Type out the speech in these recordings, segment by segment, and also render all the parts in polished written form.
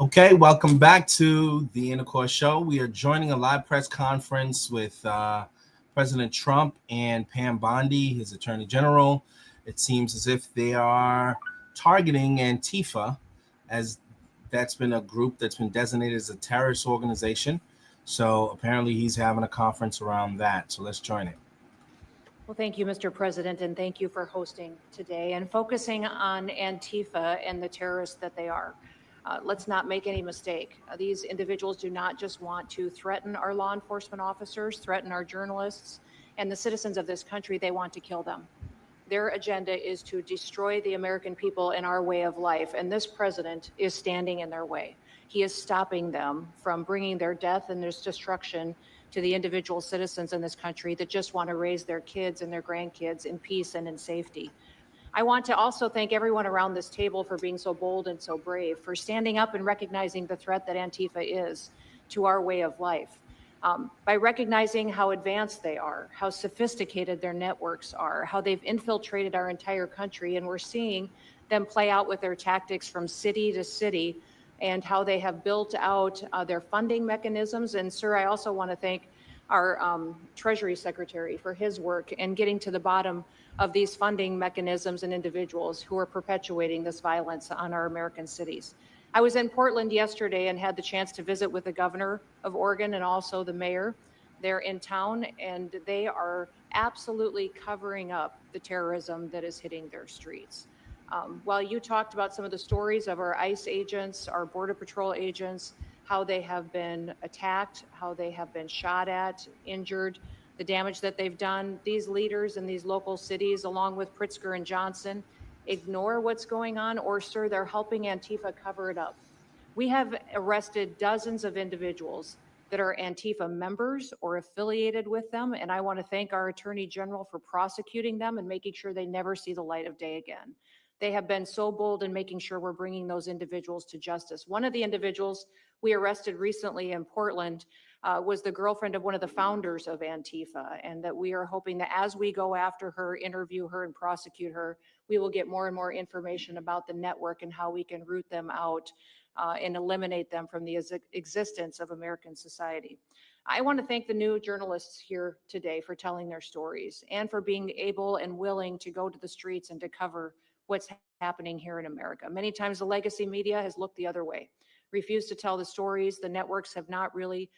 Okay, welcome back to the Intercourse Show. We are joining a live press conference with President Trump and Pam Bondi, his Attorney General. It seems as if they are targeting Antifa, as that's been a group that's been designated as a terrorist organization. So apparently he's having a conference around that. So let's join it. Well, thank you, Mr. President, and thank you for hosting today and focusing on Antifa and the terrorists that they are. Let's not make any mistake. These individuals do not just want to threaten our law enforcement officers, threaten our journalists, and the citizens of this country. They want to kill them. Their agenda is to destroy the American people and our way of life, and this president is standing in their way. He is stopping them from bringing their death and their destruction to the individual citizens in this country that just want to raise their kids and their grandkids in peace and in safety. I want to also thank everyone around this table for being so bold and so brave, for standing up and recognizing the threat that Antifa is to our way of life. By recognizing how advanced they are, how sophisticated their networks are, how they've infiltrated our entire country, and we're seeing them play out with their tactics from city to city, and how they have built out their funding mechanisms. And sir, I also want to thank our Treasury Secretary for his work in getting to the bottom of these funding mechanisms and individuals who are perpetuating this violence on our American cities. I was in Portland yesterday and had the chance to visit with the governor of Oregon and also the mayor. They're in town, and they are absolutely covering up the terrorism that is hitting their streets. While you talked about some of the stories of our ICE agents, our Border Patrol agents, how they have been attacked, how they have been shot at, injured, the damage that they've done, these leaders in these local cities, along with Pritzker and Johnson, ignore what's going on, or sir, they're helping Antifa cover it up. We have arrested dozens of individuals that are Antifa members or affiliated with them, and I want to thank our Attorney General for prosecuting them and making sure they never see the light of day again. They have been so bold in making sure we're bringing those individuals to justice. One of the individuals we arrested recently in Portland was the girlfriend of one of the founders of Antifa, and that we are hoping that as we go after her, interview her, and prosecute her, we will get more and more information about the network and how we can root them out and eliminate them from the existence of American society. I want to thank the new journalists here today for telling their stories and for being able and willing to go to the streets and to cover what's happening here in America. Many times the legacy media has looked the other way, refused to tell the stories. The networks have not really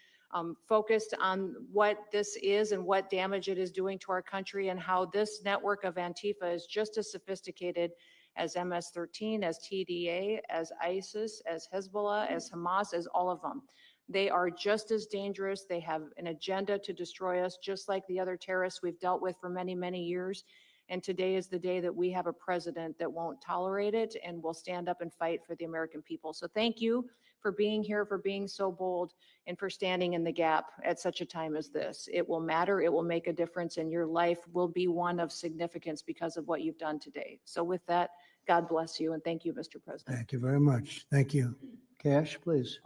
focused on what this is and what damage it is doing to our country, and how this network of Antifa is just as sophisticated as MS-13, as TDA, as ISIS, as Hezbollah, as Hamas, as all of them. They are just as dangerous. They have an agenda to destroy us, just like the other terrorists we've dealt with for many, many years. And today is the day that we have a president that won't tolerate it and will stand up and fight for the American people. So thank you for being here, for being so bold, and for standing in the gap at such a time as this. It will matter, it will make a difference, and your life will be one of significance because of what you've done today. So with that, God bless you, and thank you, Mr. President. Thank you very much. Thank you. Cash, please.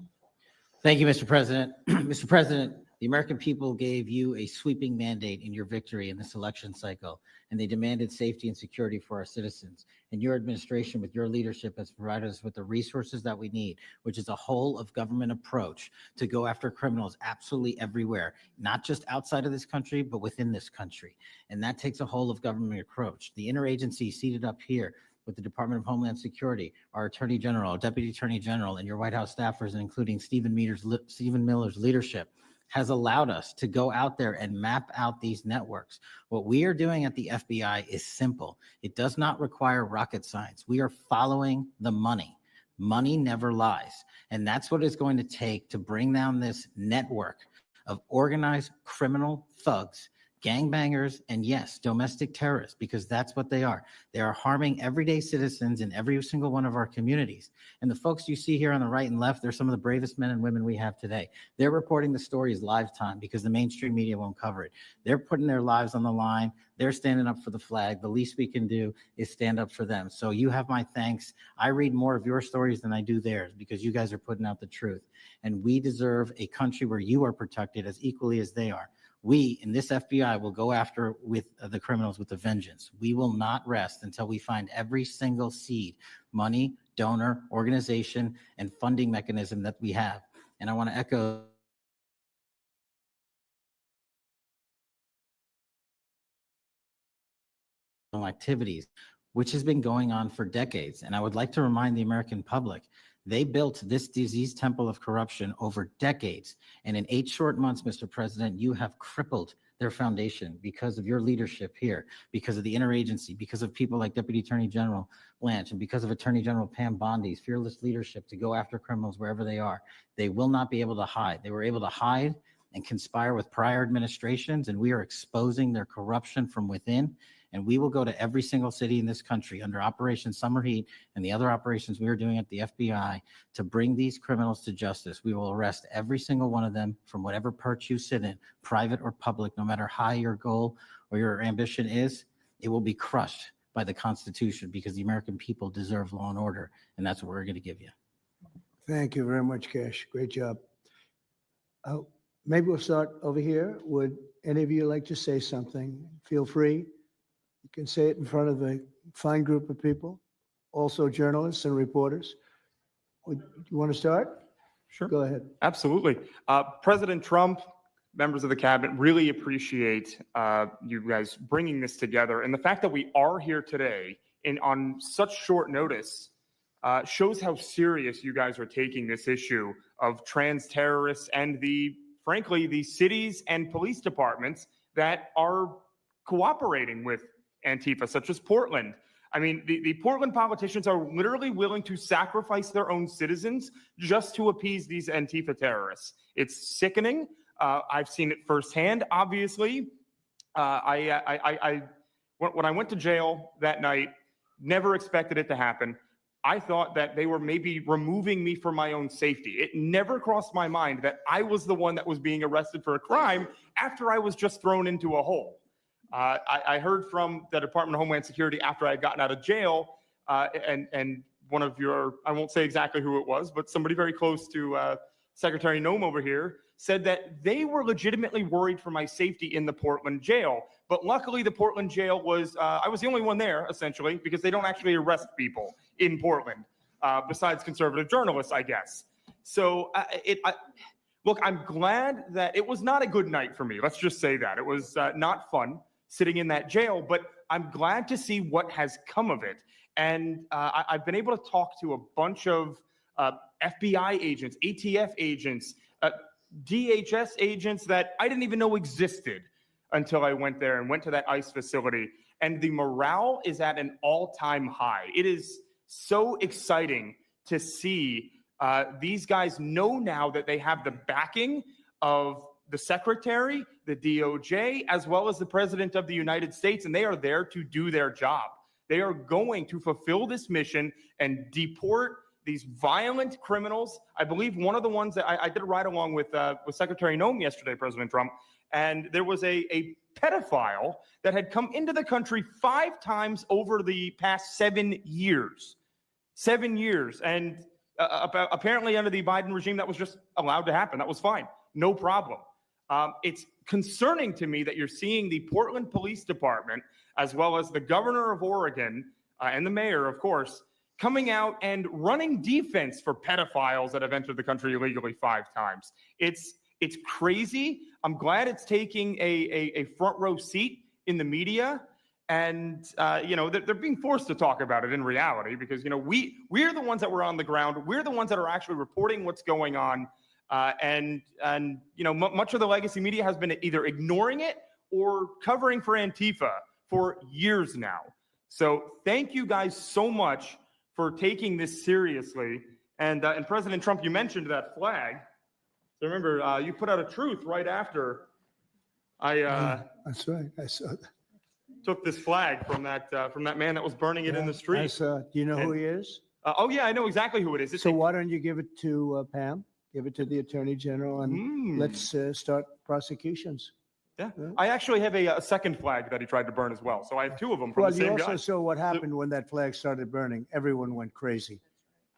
Thank you, Mr. President. Mr. President, the American people gave you a sweeping mandate in your victory in this election cycle, and they demanded safety and security for our citizens. And your administration, with your leadership, has provided us with the resources that we need, which is a whole of government approach to go after criminals absolutely everywhere, not just outside of this country, but within this country. And that takes a whole of government approach. The interagency seated up here with the Department of Homeland Security, our Attorney General, our Deputy Attorney General, and your White House staffers, and including Stephen Miller's leadership, has allowed us to go out there and map out these networks. What we are doing at the FBI is simple. It does not require rocket science. We are following the money. Money never lies. And that's what it's going to take to bring down this network of organized criminal thugs, gangbangers, and yes, domestic terrorists, because that's what they are. They are harming everyday citizens in every single one of our communities. And the folks you see here on the right and left, they're some of the bravest men and women we have today. They're reporting the stories live time because the mainstream media won't cover it. They're putting their lives on the line. They're standing up for the flag. The least we can do is stand up for them. So you have my thanks. I read more of your stories than I do theirs because you guys are putting out the truth. And we deserve a country where you are protected as equally as they are. We in this FBI will go after with the criminals with a vengeance. We will not rest until we find every single seed, money, donor, organization, and funding mechanism that we have. And I want to echo activities, which has been going on for decades. And I would like to remind the American public, they built this disease temple of corruption over decades. And in 8 short months, Mr. President, you have crippled their foundation because of your leadership here, because of the interagency, because of people like Deputy Attorney General Blanche, and because of Attorney General Pam Bondi's fearless leadership to go after criminals wherever they are. They will not be able to hide. They were able to hide and conspire with prior administrations, and we are exposing their corruption from within. And we will go to every single city in this country under Operation Summer Heat and the other operations we are doing at the FBI to bring these criminals to justice. We will arrest every single one of them from whatever perch you sit in, private or public, no matter how your goal or your ambition is, it will be crushed by the Constitution because the American people deserve law and order. And that's what we're going to give you. Thank you very much, Cash. Great job. Maybe we'll start over here. Would any of you like to say something? Feel free. You can say it in front of a fine group of people, also journalists and reporters. You want to start? Sure. Go ahead. Absolutely. President Trump, members of the cabinet, really appreciate you guys bringing this together. And the fact that we are here today on such short notice shows how serious you guys are taking this issue of trans terrorists and frankly, the cities and police departments that are cooperating with Antifa, such as Portland. I mean, the Portland politicians are literally willing to sacrifice their own citizens just to appease these Antifa terrorists. It's sickening. I've seen it firsthand, obviously. When I went to jail that night, never expected it to happen. I thought that they were maybe removing me for my own safety. It never crossed my mind that I was the one that was being arrested for a crime after I was just thrown into a hole. I heard from the Department of Homeland Security after I had gotten out of jail, and one of your, I won't say exactly who it was, but somebody very close to Secretary Noem over here said that they were legitimately worried for my safety in the Portland jail. But luckily, the Portland jail was, I was the only one there, essentially, because they don't actually arrest people in Portland, besides conservative journalists, I guess. So look, I'm glad that it was not a good night for me. Let's just say that. It was not fun sitting in that jail, but I'm glad to see what has come of it. And I've been able to talk to a bunch of FBI agents, ATF agents, DHS agents that I didn't even know existed until I went there and went to that ICE facility. And the morale is at an all-time high. It is so exciting to see these guys know now that they have the backing of the Secretary, the DOJ, as well as the President of the United States, and they are there to do their job. They are going to fulfill this mission and deport these violent criminals. I believe one of the ones that I did a ride along with Secretary Noem yesterday, President Trump, and there was a pedophile that had come into the country 5 times over the past 7 years. 7 years. And apparently under the Biden regime, that was just allowed to happen. That was fine. No problem. It's concerning to me that you're seeing the Portland Police Department, as well as the governor of Oregon and the mayor, of course, coming out and running defense for pedophiles that have entered the country illegally 5 times. It's crazy. I'm glad it's taking a front row seat in the media. And, they're being forced to talk about it in reality because, we're the ones that were on the ground. We're the ones that are actually reporting what's going on. Much of the legacy media has been either ignoring it or covering for Antifa for years now. So thank you guys so much for taking this seriously. And President Trump, you mentioned that flag. So remember, you put out a truth right after That's right. I saw that. took this flag from that man that was burning it in the street. I saw it. Do you know who he is? Oh yeah, I know exactly who it is. So why don't you give it to Pam? Give it to the Attorney General and let's start prosecutions. Yeah. I actually have a second flag that he tried to burn as well. So I have 2 of them from the same guy. Well, you also saw what happened when that flag started burning. Everyone went crazy.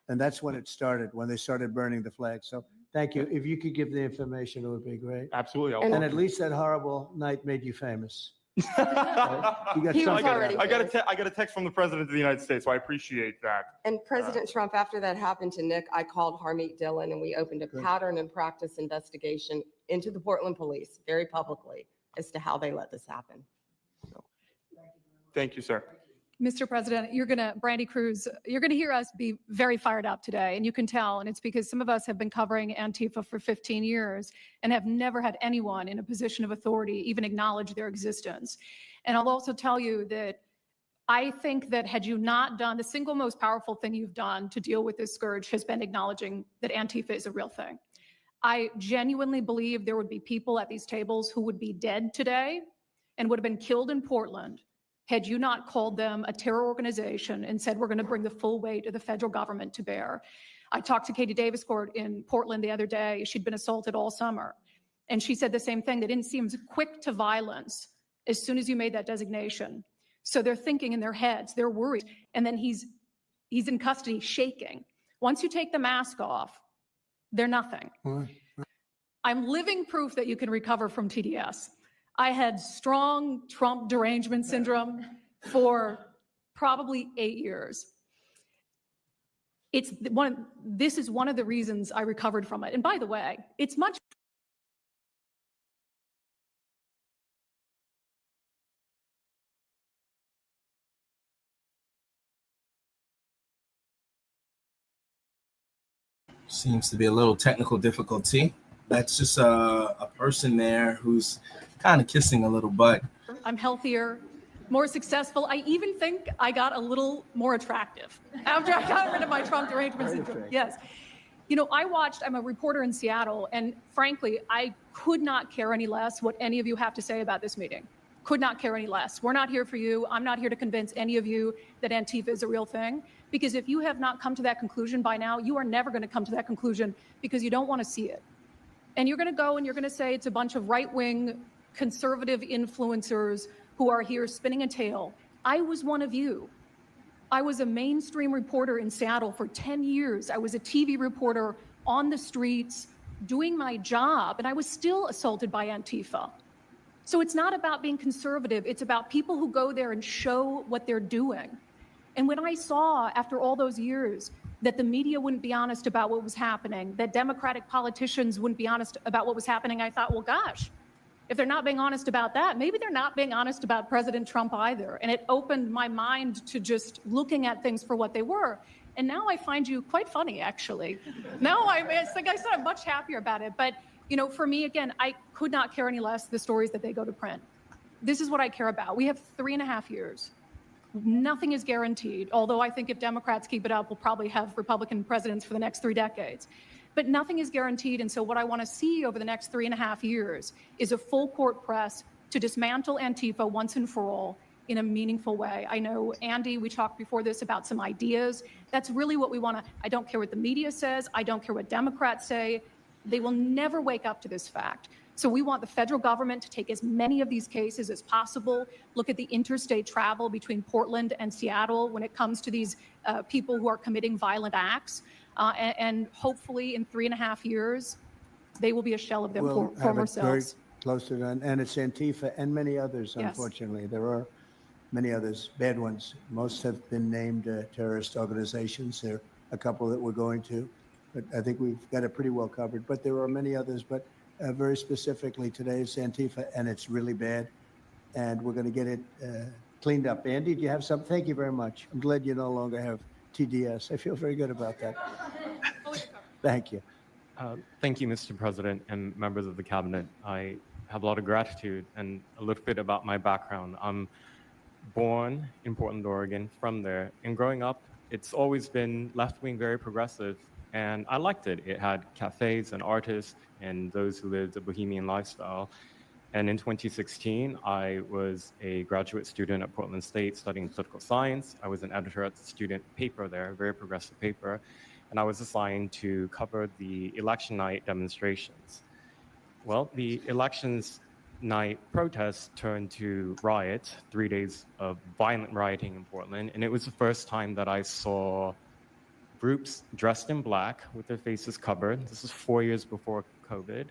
And that's when it started, when they started burning the flag. So Thank you. If you could give the information, it would be great. Absolutely. I'll And talk at to least that horrible night made you famous. you. You got He was something out of already it. I got a text from the president of the United States, so I appreciate that. And President Trump, after that happened to Nick, I called Harmeet Dillon and we opened a Good. pattern and practice investigation into the Portland police very publicly as to how they let this happen. Thank you, sir. Mr. President, Brandy Cruz, you're going to hear us be very fired up today, and you can tell, and it's because some of us have been covering Antifa for 15 years and have never had anyone in a position of authority even acknowledge their existence. And I'll also tell you that I think that had you not done, the single most powerful thing you've done to deal with this scourge has been acknowledging that Antifa is a real thing. I genuinely believe there would be people at these tables who would be dead today and would have been killed in Portland had you not called them a terror organization and said, we're going to bring the full weight of the federal government to bear. I talked to Katie Daviscourt in Portland the other day. She'd been assaulted all summer. And she said the same thing. They didn't seem quick to violence as soon as you made that designation. So they're thinking in their heads, they're worried. And then he's in custody shaking. Once you take the mask off, they're nothing. I'm living proof that you can recover from TDS. I had strong Trump derangement syndrome for probably 8 years. This is one of the reasons I recovered from it. And by the way, it's much Seems to be a little technical difficulty. That's just a person there who's kind of kissing a little butt. I'm healthier, more successful. I even think I got a little more attractive after I got rid of my Trump derangement syndrome. Yes. You know, I'm a reporter in Seattle, and frankly, I could not care any less what any of you have to say about this meeting. Could not care any less. We're not here for you. I'm not here to convince any of you that Antifa is a real thing, because if you have not come to that conclusion by now, you are never going to come to that conclusion because you don't want to see it. And you're going to go and you're going to say it's a bunch of right-wing conservative influencers who are here spinning a tale. I was one of you. I was a mainstream reporter in Seattle for 10 years. I was a TV reporter on the streets doing my job, and I was still assaulted by Antifa. So it's not about being conservative. It's about people who go there and show what they're doing. And when I saw, after all those years, that the media wouldn't be honest about what was happening, that Democratic politicians wouldn't be honest about what was happening, I thought, well, gosh, if they're not being honest about that, maybe they're not being honest about President Trump either. And it opened my mind to just looking at things for what they were. And now I find you quite funny, actually. Now it's like I said, I'm much happier about it. But, you know, for me, again, I could not care any less the stories that they go to print. This is what I care about. We have 3.5 years. Nothing is guaranteed, although I think if Democrats keep it up, we'll probably have Republican presidents for the next 3 decades. But nothing is guaranteed. And so what I want to see over the next 3.5 years is a full court press to dismantle Antifa once and for all in a meaningful way. I know, Andy, we talked before this about some ideas. That's really what we want to. I don't care what the media says. I don't care what Democrats say. They will never wake up to this fact. So we want the federal government to take as many of these cases as possible, look at the interstate travel between Portland and Seattle when it comes to these people who are committing violent acts. And hopefully in 3.5 years, they will be a shell of their We'll have former it very selves. close to that. And it's Antifa and many others, Yes. unfortunately. There are many others, bad ones. Most have been named terrorist organizations. There are a couple that we're going to, but I think we've got it pretty well covered. But there are many others. But very specifically today, it's Antifa, and it's really bad. And we're going to get it cleaned up. Andy, do you have something? Thank you very much. I'm glad you no longer have TDS. I feel very good about that. Thank you. Thank you, Mr. President and members of the cabinet. I have a lot of gratitude, and a little bit about my background. I'm born in Portland, Oregon, from there. And growing up, it's always been left-wing, very progressive, and I liked it. It had cafes and artists and those who lived a bohemian lifestyle. And in 2016, I was a graduate student at Portland State studying political science. I was an editor at the student paper there, a very progressive paper. And I was assigned to cover the election night demonstrations. Well, the elections night protests turned to riot, 3 days of violent rioting in Portland. And it was the first time that I saw groups dressed in black with their faces covered. This is 4 years before COVID.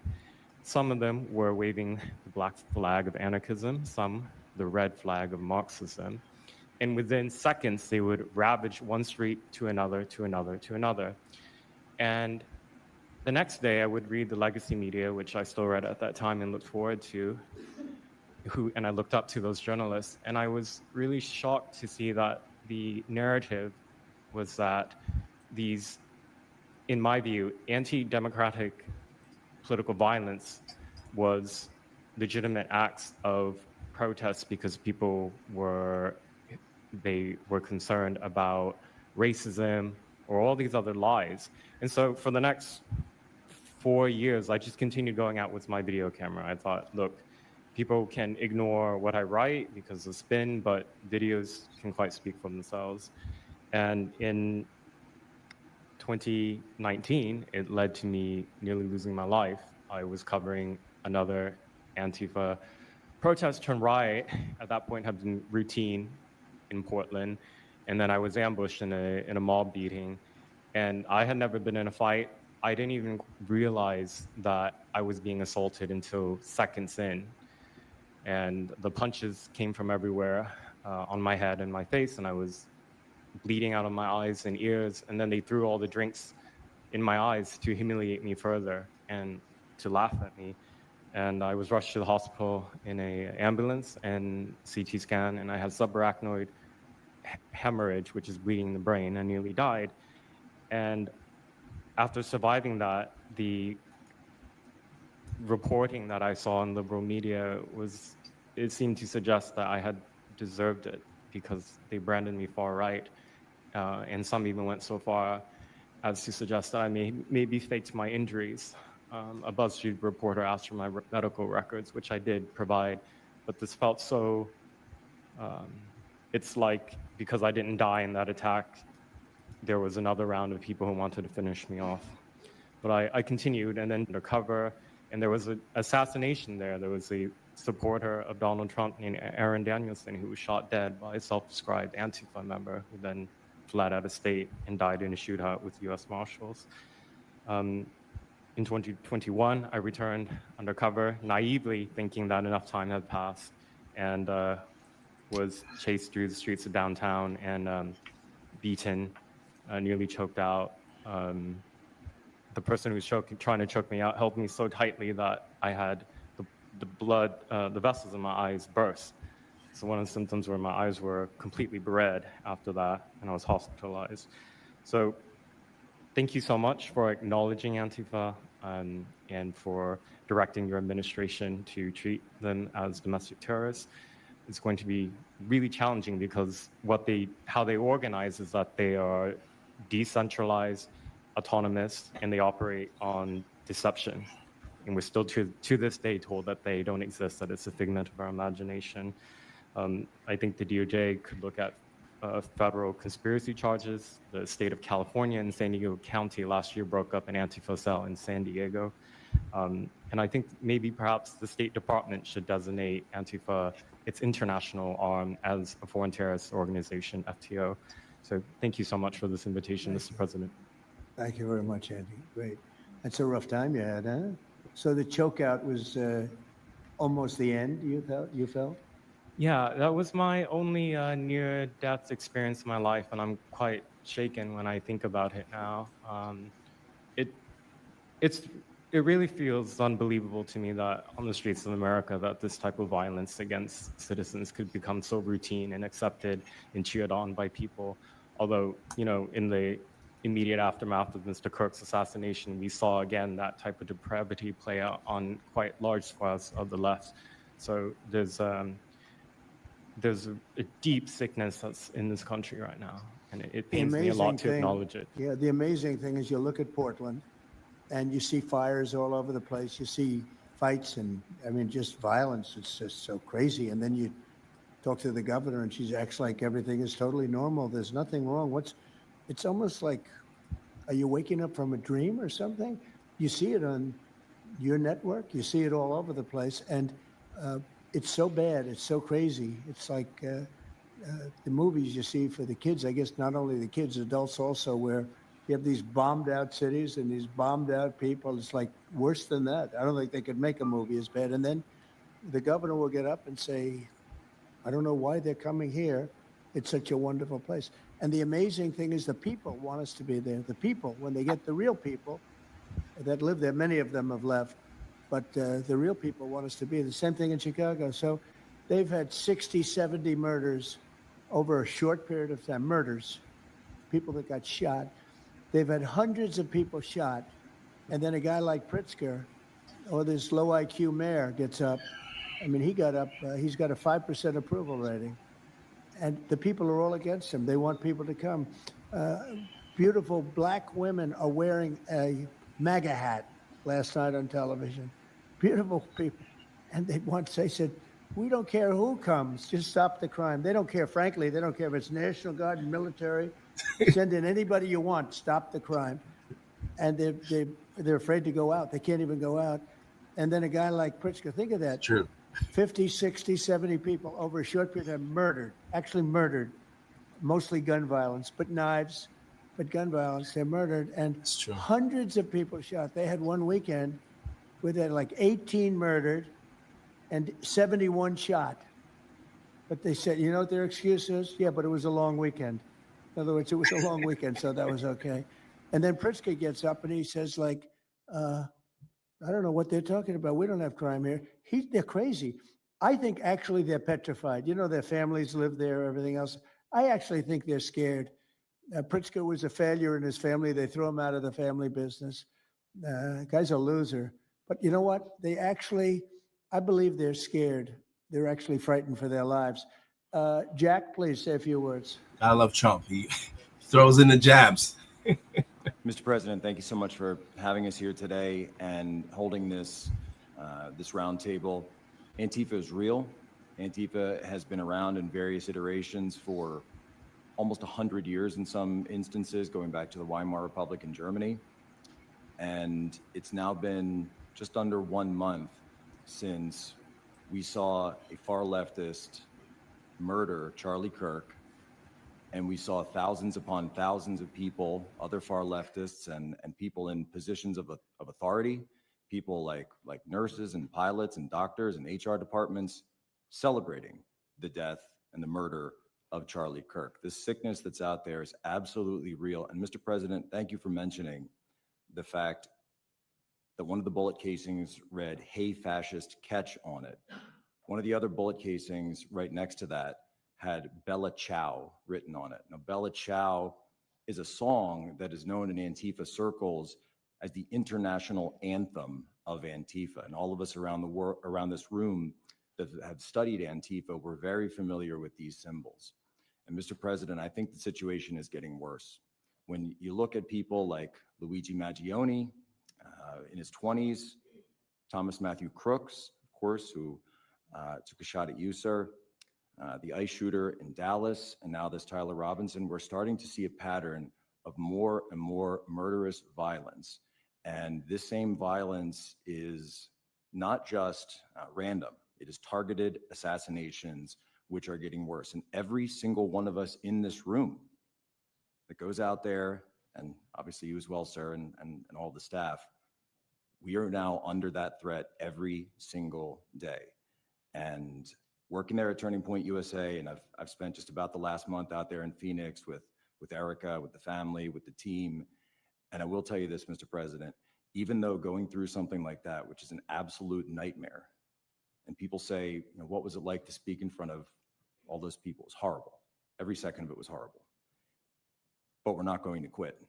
Some of them were waving the black flag of anarchism, some the red flag of Marxism. And within seconds, they would ravage one street to another, to another, to another. And the next day, I would read the legacy media, which I still read at that time and looked forward to, and I looked up to those journalists. And I was really shocked to see that the narrative was that these, in my view, anti-democratic political violence was legitimate acts of protest because people were concerned about racism or all these other lies. And so for the next 4 years, I just continued going out with my video camera. I thought, look, people can ignore what I write because of spin, but videos can quite speak for themselves. And in 2019, it led to me nearly losing my life. I was covering another Antifa protest turned riot. At that point, had been routine in Portland, and then I was ambushed in a mob beating. And I had never been in a fight. I didn't even realize that I was being assaulted until seconds in. And the punches came from everywhere on my head and my face, and I was bleeding out of my eyes and ears, and then they threw all the drinks in my eyes to humiliate me further and to laugh at me. And I was rushed to the hospital in an ambulance and CT scan, and I had subarachnoid hemorrhage, which is bleeding the brain. I nearly died. And after surviving that, the reporting that I saw in liberal media it seemed to suggest that I had deserved it because they branded me far right. And some even went so far as to suggest that I maybe faked my injuries. A BuzzFeed reporter asked for my medical records, which I did provide, but this felt so, it's like because I didn't die in that attack, there was another round of people who wanted to finish me off. But I continued, and then undercover, and there was an assassination there. There was a supporter of Donald Trump named Aaron Danielson who was shot dead by a self-described Antifa member who then fled out of state and died in a shootout with U.S. Marshals. In 2021, I returned undercover, naively thinking that enough time had passed, and was chased through the streets of downtown and beaten, nearly choked out. The person who was trying to choke me out held me so tightly that I had the blood, the vessels in my eyes burst. So one of the symptoms were my eyes were completely red after that, and I was hospitalized. So thank you so much for acknowledging Antifa and for directing your administration to treat them as domestic terrorists. It's going to be really challenging because how they organize is that they are decentralized, autonomous, and they operate on deception. And we're still to this day told that they don't exist, that it's a figment of our imagination. I think the DOJ could look at federal conspiracy charges. The state of California and San Diego County last year broke up an Antifa cell in San Diego. And I think maybe perhaps the State Department should designate Antifa, its international arm, as a foreign terrorist organization, FTO. So thank you so much for this invitation, Mr. President. Thank you very much, Andy. Great. That's a rough time you had, huh? So the chokeout was almost the end, you felt? Yeah, that was my only near-death experience in my life, and I'm quite shaken when I think about it now. It really feels unbelievable to me that on the streets of America that this type of violence against citizens could become so routine and accepted and cheered on by people. Although, in the immediate aftermath of Mr. Kirk's assassination, we saw again that type of depravity play out on quite large swaths of the left. So there's a deep sickness that's in this country right now, and it pains me a lot to acknowledge it. Yeah, the amazing thing is you look at Portland, and you see fires all over the place. You see fights and, just violence. It's just so crazy. And then you talk to the governor, and she acts like everything is totally normal. There's nothing wrong. It's almost like, are you waking up from a dream or something? You see it on your network. You see it all over the place. And it's so bad. It's so crazy. It's like the movies you see for the kids. I guess not only the kids, adults also, where You have these bombed out cities and these bombed out people. It's like worse than that. I don't think they could make a movie as bad. And then the governor will get up and say, I don't know why they're coming here. It's such a wonderful place. And the amazing thing is the people want us to be there. The people, when they get the real people that live there, many of them have left, but the real people want us to be. The same thing in Chicago. So they've had 60, 70 murders over a short period of time. Murders, people that got shot. They've had hundreds of people shot. And then a guy like Pritzker, or this low IQ mayor, gets up. I mean, he got up, he's got a 5% approval rating. And the people are all against him. They want people to come. Beautiful black women are wearing a MAGA hat last night on television. Beautiful people. And they said, we don't care who comes, just stop the crime. They don't care, frankly, they don't care if it's National Guard and military. Send in anybody you want, stop the crime. And they're afraid to go out. They can't even go out. And then a guy like Pritzker, think of that. True. 50, 60, 70 people over a short period of time murdered, actually murdered, mostly gun violence, but knives, but gun violence. They're murdered, and hundreds of people shot. They had one weekend where they had like 18 murdered and 71 shot. But they said, you know what their excuse is? Yeah, but it was a long weekend. In other words, it was a long weekend, so that was okay. And then Pritzker gets up and he says, like, I don't know what they're talking about. We don't have crime here. They're crazy. I think actually they're petrified. You know, their families live there, everything else. I actually think they're scared. Pritzker was a failure in his family. They threw him out of the family business. Guy's a loser. But you know what? I believe they're scared. They're actually frightened for their lives. Jack, please say a few words. I love Trump. He throws in the jabs. Mr. President, thank you so much for having us here today and holding this roundtable. Antifa is real. Antifa has been around in various iterations for almost 100 years in some instances, going back to the Weimar Republic in Germany. And it's now been just under 1 month since we saw a far leftist murder Charlie Kirk. And we saw thousands upon thousands of people, other far leftists and people in positions of authority, people like nurses and pilots and doctors and HR departments celebrating the death and the murder of Charlie Kirk. This sickness that's out there is absolutely real. And Mr. President, thank you for mentioning the fact that one of the bullet casings read, "Hey fascist, catch" on it. One of the other bullet casings right next to that had Bella Ciao written on it. Now, Bella Ciao is a song that is known in Antifa circles as the international anthem of Antifa. And all of us around the world, around this room that have studied Antifa, we're very familiar with these symbols. And Mr. President, I think the situation is getting worse. When you look at people like Luigi Maggioni in his 20s, Thomas Matthew Crooks, of course, who took a shot at you, sir, the ICE shooter in Dallas, and now this Tyler Robinson, we're starting to see a pattern of more and more murderous violence. And this same violence is not just random. It is targeted assassinations, which are getting worse. And every single one of us in this room that goes out there, and obviously you as well, sir, and all the staff, we are now under that threat every single day. And working there at Turning Point USA, and I've spent just about the last month out there in Phoenix with Erica, with the family, with the team. And I will tell you this, Mr. President, even though going through something like that, which is an absolute nightmare, and people say, you know, what was it like to speak in front of all those people? It was horrible. Every second of it was horrible. But we're not going to quit.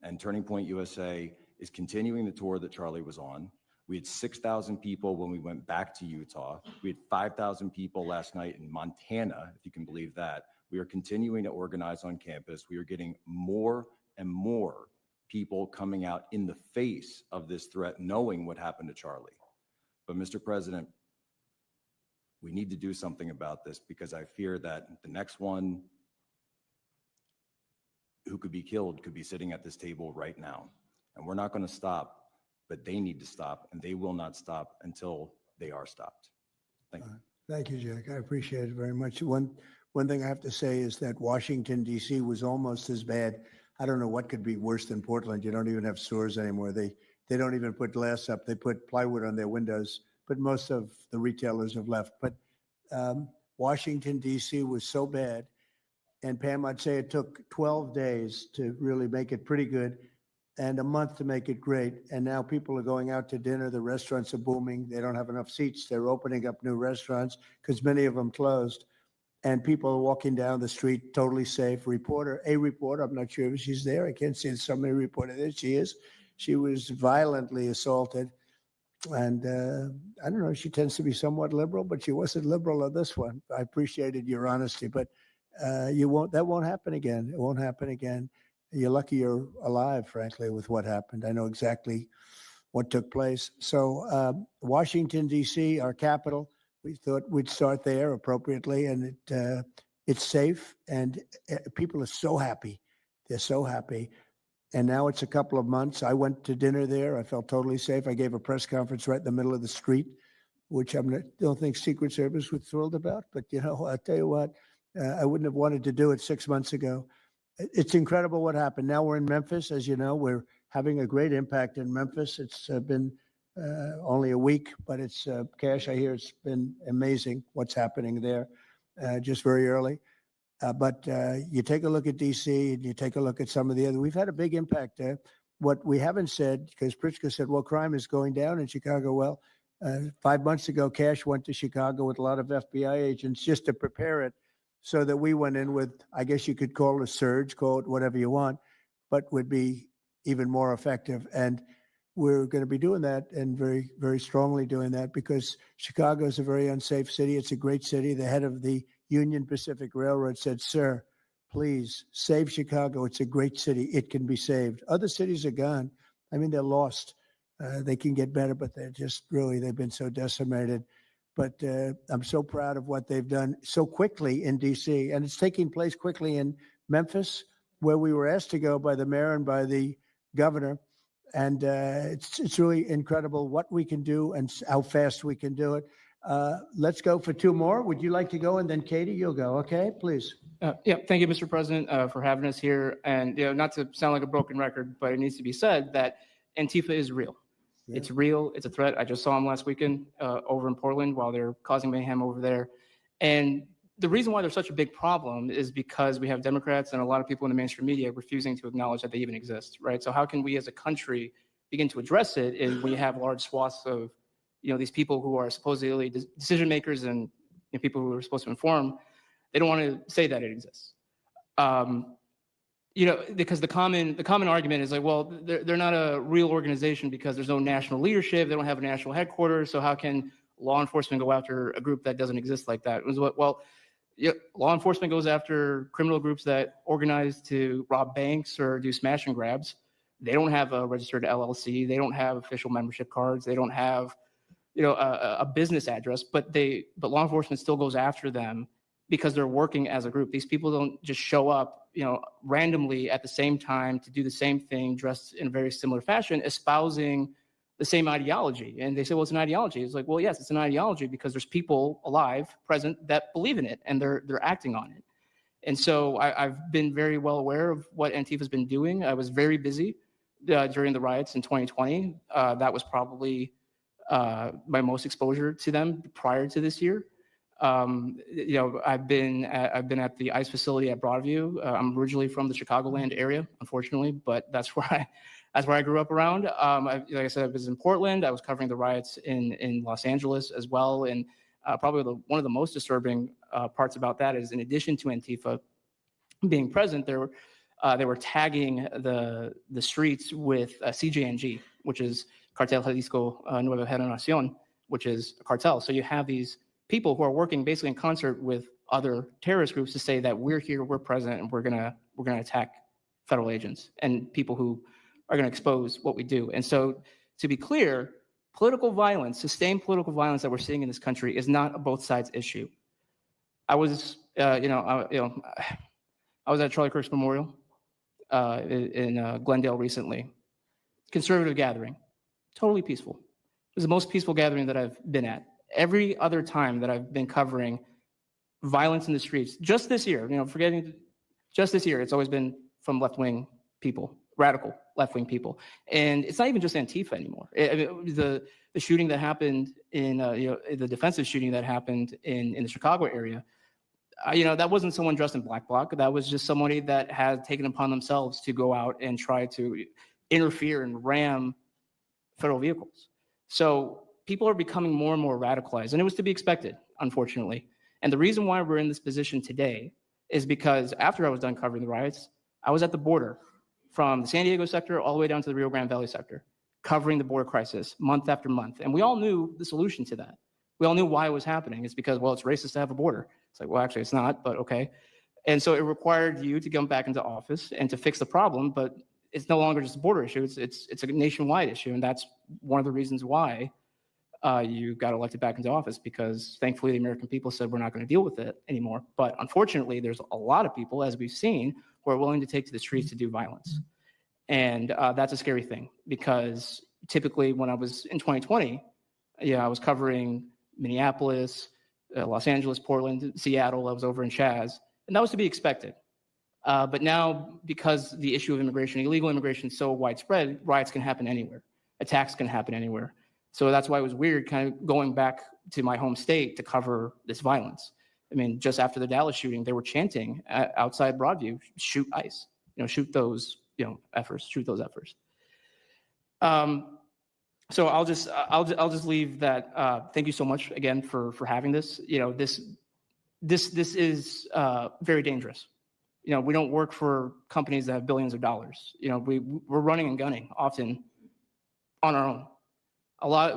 And Turning Point USA is continuing the tour that Charlie was on. We had 6,000 people when we went back to Utah. We had 5,000 people last night in Montana, if you can believe that. We are continuing to organize on campus. We are getting more and more people coming out in the face of this threat, knowing what happened to Charlie. But Mr. President, we need to do something about this, because I fear that the next one who could be killed could be sitting at this table right now. And we're not going to stop. But they need to stop, and they will not stop until they are stopped. Thank you. Thank you, Jack. I appreciate it very much. One thing I have to say is that Washington, D.C. was almost as bad. I don't know what could be worse than Portland. You don't even have stores anymore. They don't even put glass up. They put plywood on their windows, but most of the retailers have left. But Washington, D.C. was so bad. And Pam, I'd say it took 12 days to really make it pretty good and a month to make it great. And now people are going out to dinner. The restaurants are booming. They don't have enough seats. They're opening up new restaurants because many of them closed. And people are walking down the street totally safe. A reporter, I'm not sure if she's there. I can't see somebody reported it. She is. She was violently assaulted. And I don't know, she tends to be somewhat liberal, but she wasn't liberal on this one. I appreciated your honesty, but that won't happen again. It won't happen again. You're lucky you're alive, frankly, with what happened. I know exactly what took place. So Washington, D.C., our capital, we thought we'd start there appropriately, and it's safe, and people are so happy. They're so happy. And now it's a couple of months. I went to dinner there. I felt totally safe. I gave a press conference right in the middle of the street, which I don't think Secret Service was thrilled about. But, I'll tell you what, I wouldn't have wanted to do it 6 months ago. It's incredible what happened. Now we're in Memphis. As you know, we're having a great impact in Memphis. It's been only a week, but it's Cash, I hear it's been amazing what's happening there just very early. But you take a look at D.C. and you take a look at some of the other. We've had a big impact there. What we haven't said, because Pritzker said, well, crime is going down in Chicago. Well, 5 months ago, Cash went to Chicago with a lot of FBI agents just to prepare it so that we went in with, I guess you could call it a surge, call it whatever you want, but would be even more effective. And we're going to be doing that and very, very strongly doing that because Chicago is a very unsafe city. It's a great city. The head of the Union Pacific Railroad said, sir, please save Chicago. It's a great city. It can be saved. Other cities are gone. I mean, they're lost. They can get better, but they're just really, they've been so decimated. But I'm so proud of what they've done so quickly in D.C. And it's taking place quickly in Memphis, where we were asked to go by the mayor and by the governor. And it's really incredible what we can do and how fast we can do it. Let's go for two more. Would you like to go? And then Katie, you'll go. Okay, please. Yeah, thank you, Mr. President, for having us here. And not to sound like a broken record, but it needs to be said that Antifa is real. Yeah. It's real. It's a threat. I just saw them last weekend over in Portland while they're causing mayhem over there. And the reason why there's such a big problem is because we have Democrats and a lot of people in the mainstream media refusing to acknowledge that they even exist, right? So how can we as a country begin to address it is when you have large swaths of these people who are supposedly decision makers and people who are supposed to inform, they don't want to say that it exists. Because the common argument is like, well, they're not a real organization because there's no national leadership. They don't have a national headquarters. So how can law enforcement go after a group that doesn't exist like that? Well, law enforcement goes after criminal groups that organize to rob banks or do smash and grabs. They don't have a registered LLC. They don't have official membership cards. They don't have a business address, but law enforcement still goes after them because they're working as a group. These people don't just show up, randomly at the same time to do the same thing, dressed in a very similar fashion, espousing the same ideology. And they say, well, it's an ideology. It's like, well, yes, it's an ideology because there's people alive, present, that believe in it and they're acting on it. And so I've been very well aware of what Antifa's been doing. I was very busy during the riots in 2020. That was probably my most exposure to them prior to this year. I've been at the ICE facility at Broadview. I'm originally from the Chicagoland area, unfortunately, but that's where I grew up around. Like I said, I was in Portland. I was covering the riots in Los Angeles as well. And probably one of the most disturbing parts about that is, in addition to Antifa being present, they were tagging the streets with CJNG, which is Cartel Jalisco Nueva Generación, which is a cartel. So you have these people who are working basically in concert with other terrorist groups to say that we're here, we're present, and we're gonna attack federal agents and people who are gonna expose what we do. And so, to be clear, political violence, sustained political violence that we're seeing in this country is not a both sides issue. I was, I was at Charlie Kirk's memorial in Glendale recently. Conservative gathering, totally peaceful. It was the most peaceful gathering that I've been at. Every other time that I've been covering violence in the streets, just this year, just this year, it's always been from left-wing people, radical left-wing people. And it's not even just Antifa anymore. I mean, the shooting that happened in, the defensive shooting that happened in the Chicago area, that wasn't someone dressed in black bloc. That was just somebody that had taken upon themselves to go out and try to interfere and ram federal vehicles. So people are becoming more and more radicalized, and it was to be expected, unfortunately. And the reason why we're in this position today is because after I was done covering the riots, I was at the border from the San Diego sector all the way down to the Rio Grande Valley sector, covering the border crisis month after month. And we all knew the solution to that. We all knew why it was happening. It's because, well, it's racist to have a border. It's like, well, actually, it's not, but okay. And so it required you to come back into office and to fix the problem, but it's no longer just a border issue. It's a nationwide issue, and that's one of the reasons why you got elected back into office, because thankfully the American people said we're not going to deal with it anymore. But unfortunately, there's a lot of people, as we've seen, who are willing to take to the streets to do violence. And that's a scary thing, because typically when I was in 2020, I was covering Minneapolis, Los Angeles, Portland, Seattle. I was over in Chaz, and that was to be expected. But now, because the issue of immigration, illegal immigration, is so widespread, riots can happen anywhere. Attacks can happen anywhere. So that's why it was weird kind of going back to my home state to cover this violence. I mean, just after the Dallas shooting, they were chanting outside Broadview, shoot ICE, shoot those, efforts, shoot those efforts. So I'll just leave that. Thank you so much again for having this. This is very dangerous. We don't work for companies that have billions of dollars. We're running and gunning often on our own.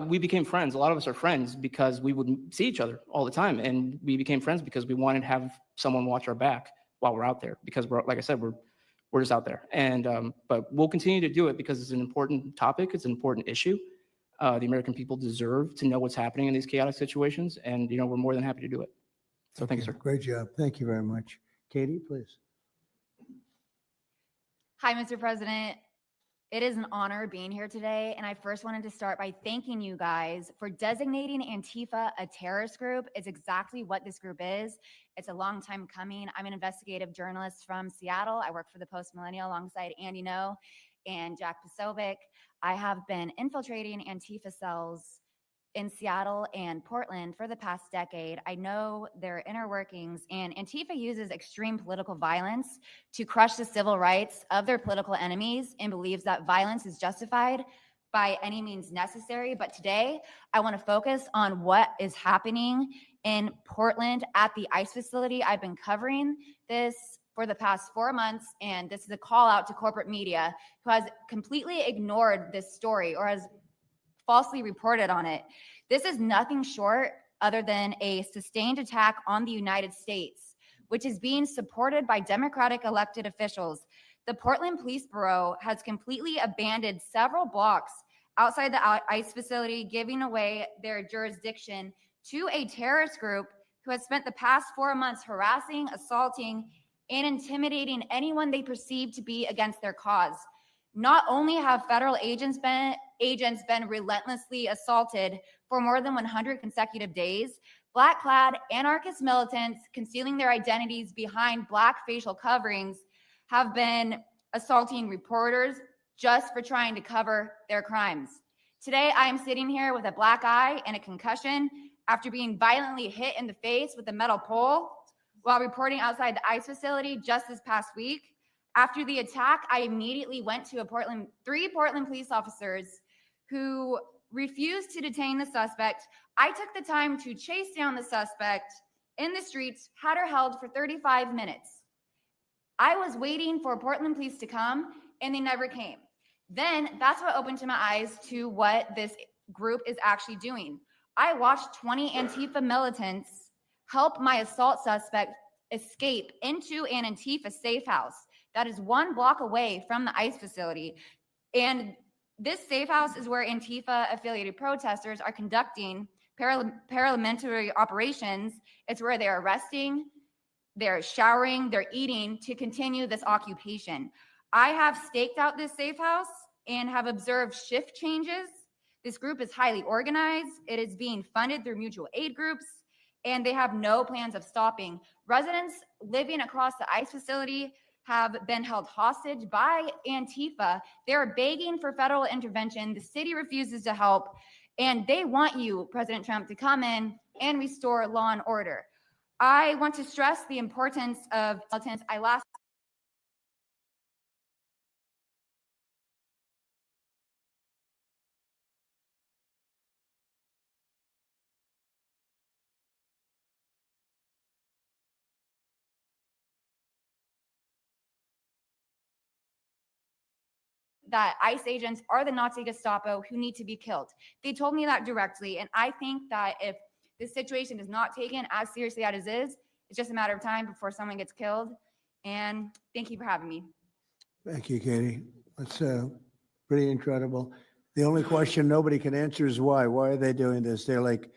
We became friends. A lot of us are friends because we would see each other all the time, and we became friends because we wanted to have someone watch our back while we're out there. Because like I said, we're just out there. And but we'll continue to do it because it's an important topic. It's an important issue. The American people deserve to know what's happening in these chaotic situations, and we're more than happy to do it. So thank you, sir. Great job. Thank you very much. Katie, please. Hi, Mr. President. It is an honor being here today, and I first wanted to start by thanking you guys for designating Antifa a terrorist group. It's exactly what this group is. It's a long time coming. I'm an investigative journalist from Seattle. I work for the Post Millennial alongside Andy No and Jack Posobiec. I have been infiltrating Antifa cells in Seattle and Portland for the past decade. I know their inner workings, and Antifa uses extreme political violence to crush the civil rights of their political enemies and believes that violence is justified by any means necessary. But today, I want to focus on what is happening in Portland at the ICE facility. I've been covering this for the past 4 months, and this is a call out to corporate media who has completely ignored this story or has falsely reported on it. This is nothing short other than a sustained attack on the United States, which is being supported by Democratic elected officials. The Portland Police Bureau has completely abandoned several blocks outside the ICE facility, giving away their jurisdiction to a terrorist group who has spent the past 4 months harassing, assaulting, and intimidating anyone they perceive to be against their cause. Not only have federal agents been relentlessly assaulted for more than 100 consecutive days, black-clad anarchist militants concealing their identities behind black facial coverings have been assaulting reporters just for trying to cover their crimes. Today, I am sitting here with a black eye and a concussion after being violently hit in the face with a metal pole while reporting outside the ICE facility just this past week. After the attack, I immediately went to three Portland police officers who refused to detain the suspect. I took the time to chase down the suspect in the streets, had her held for 35 minutes. I was waiting for Portland police to come, and they never came. Then that's what opened my eyes to what this group is actually doing. I watched 20 Antifa militants help my assault suspect escape into an Antifa safe house that is 1 block away from the ICE facility. And this safe house is where Antifa-affiliated protesters are conducting paramilitary operations. It's where they're arresting, they're showering, they're eating to continue this occupation. I have staked out this safe house and have observed shift changes. This group is highly organized. It is being funded through mutual aid groups, and they have no plans of stopping. Residents living across the ICE facility have been held hostage by Antifa. They're begging for federal intervention. The city refuses to help. And they want you, President Trump, to come in and restore law and order. I want to stress the importance of militants. I last that ICE agents are the Nazi Gestapo who need to be killed. They told me that directly. And I think that if this situation is not taken as seriously as it is, it's just a matter of time before someone gets killed. And thank you for having me. Thank you, Katie. That's pretty incredible. The only question nobody can answer is why. Why are they doing this? They're like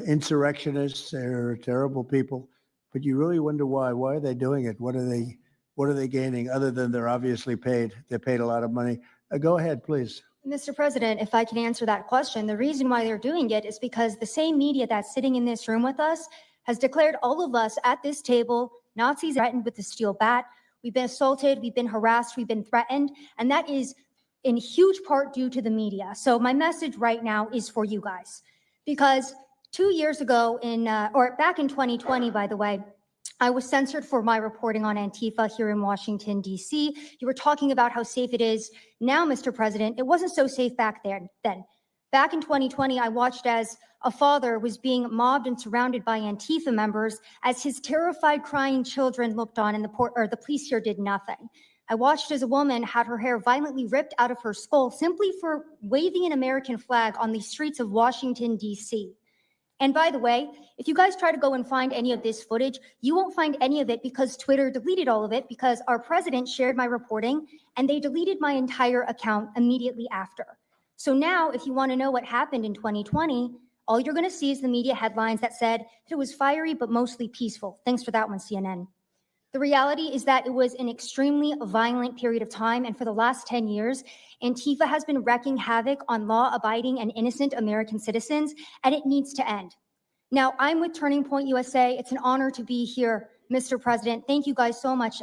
insurrectionists. They're terrible people. But you really wonder why. Why are they doing it? What are they gaining other than they're obviously paid? They're paid a lot of money. Go ahead, please. Mr. President, if I can answer that question, the reason why they're doing it is because the same media that's sitting in this room with us has declared all of us at this table Nazis threatened with the steel bat. We've been assaulted, we've been harassed, we've been threatened, and that is in huge part due to the media. So my message right now is for you guys, because 2 years ago back in 2020, by the way, I was censored for my reporting on Antifa here in Washington, D.C. You were talking about how safe it is now, Mr. President. It wasn't so safe back then. Back in 2020, I watched as a father was being mobbed and surrounded by Antifa members as his terrified, crying children looked on and the police here did nothing. I watched as a woman had her hair violently ripped out of her skull simply for waving an American flag on the streets of Washington, D.C. And by the way, if you guys try to go and find any of this footage, you won't find any of it because Twitter deleted all of it because our president shared my reporting and they deleted my entire account immediately after. So now, if you want to know what happened in 2020, all you're going to see is the media headlines that said that it was fiery but mostly peaceful. Thanks for that one, CNN. The reality is that it was an extremely violent period of time, and for the last 10 years, Antifa has been wreaking havoc on law-abiding and innocent American citizens, and it needs to end. Now, I'm with Turning Point USA. It's an honor to be here, Mr. President. Thank you guys so much,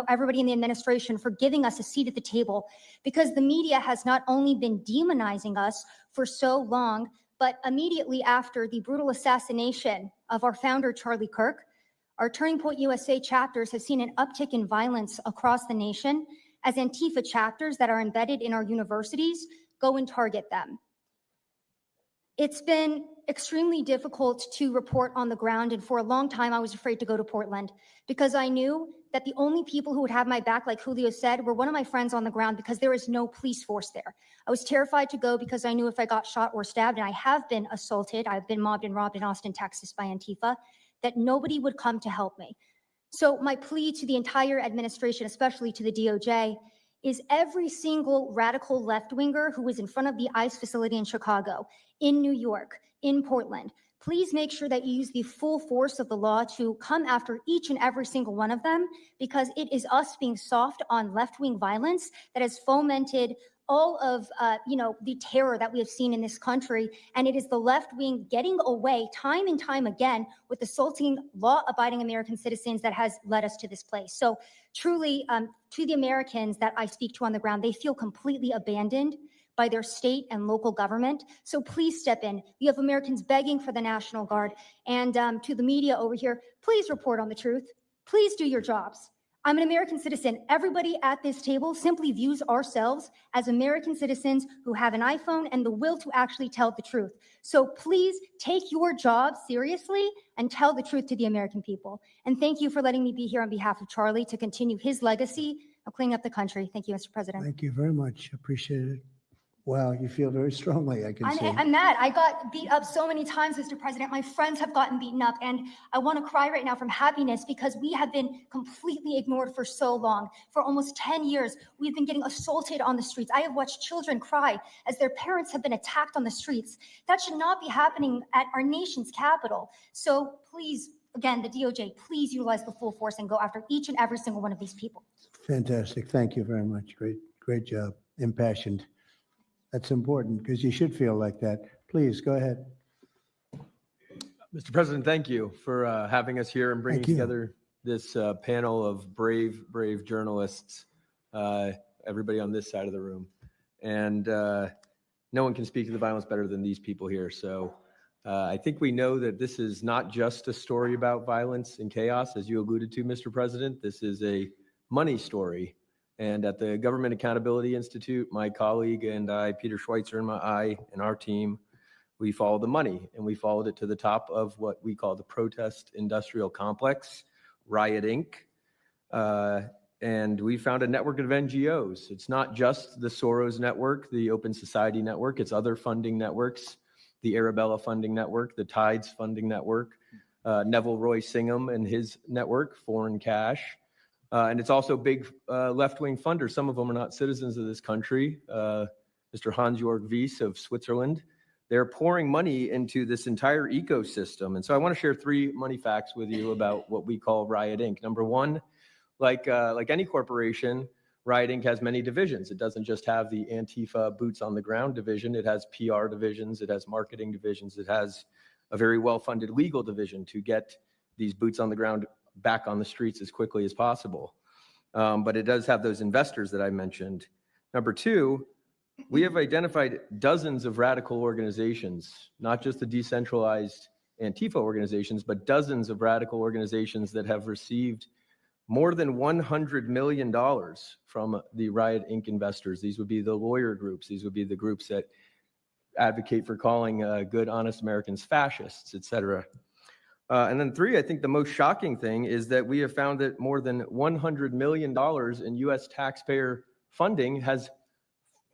everybody in the administration, for giving us a seat at the table, because the media has not only been demonizing us for so long, but immediately after the brutal assassination of our founder, Charlie Kirk, our Turning Point USA chapters have seen an uptick in violence across the nation as Antifa chapters that are embedded in our universities go and target them. It's been extremely difficult to report on the ground, and for a long time I was afraid to go to Portland because I knew that the only people who would have my back, like Julio said, were one of my friends on the ground because there is no police force there. I was terrified to go because I knew if I got shot or stabbed, and I have been assaulted, I've been mobbed and robbed in Austin, Texas by Antifa, that nobody would come to help me. So my plea to the entire administration, especially to the DOJ, is every single radical left-winger who was in front of the ICE facility in Chicago, in New York, in Portland, please make sure that you use the full force of the law to come after each and every single one of them, because it is us being soft on left-wing violence that has fomented all of the terror that we have seen in this country. And it is the left wing getting away time and time again with assaulting law-abiding American citizens that has led us to this place. So truly, to the Americans that I speak to on the ground, they feel completely abandoned by their state and local government. So please step in. You have Americans begging for the National Guard. And to the media over here, please report on the truth. Please do your jobs. I'm an American citizen. Everybody at this table simply views ourselves as American citizens who have an iPhone and the will to actually tell the truth. So please take your job seriously and tell the truth to the American people. And thank you for letting me be here on behalf of Charlie to continue his legacy of cleaning up the country. Thank you, Mr. President. Thank you very much. Appreciate it. Wow, you feel very strongly, I can see. I'm mad. I got beat up so many times, Mr. President. My friends have gotten beaten up, and I want to cry right now from happiness because we have been completely ignored for so long. For almost 10 years, we've been getting assaulted on the streets. I have watched children cry as their parents have been attacked on the streets. That should not be happening at our nation's capital. So please, again, the DOJ, please utilize the full force and go after each and every single one of these people. Fantastic. Thank you very much. Great job. Impassioned. That's important because you should feel like that. Please go ahead. Mr. President, thank you for having us here and bringing together this panel of brave journalists, everybody on this side of the room. And no one can speak to the violence better than these people here. So I think we know that this is not just a story about violence and chaos, as you alluded to, Mr. President. This is a money story. And at the Government Accountability Institute, my colleague and I, Peter Schweitzer and our team, we followed the money, and we followed it to the top of what we call the protest industrial complex, Riot Inc. And we found a network of NGOs. It's not just the Soros network, the Open Society network, it's other funding networks, the Arabella funding network, the Tides funding network, Neville Roy Singham and his network, Foreign Cash. And it's also big left-wing funders. Some of them are not citizens of this country. Mr. Hans-Jörg Wyss of Switzerland. They're pouring money into this entire ecosystem. And so I want to share 3 money facts with you about what we call Riot Inc. Number one, like any corporation, Riot Inc. has many divisions. It doesn't just have the Antifa boots on the ground division. It has PR divisions. It has marketing divisions. It has a very well-funded legal division to get these boots on the ground back on the streets as quickly as possible. But it does have those investors that I mentioned. Number two, we have identified dozens of radical organizations, not just the decentralized Antifa organizations, but dozens of radical organizations that have received more than $100 million from the Riot Inc. investors. These would be the lawyer groups. These would be the groups that advocate for calling good, honest Americans fascists, et cetera. And then 3, I think the most shocking thing is that we have found that more than $100 million in US taxpayer funding has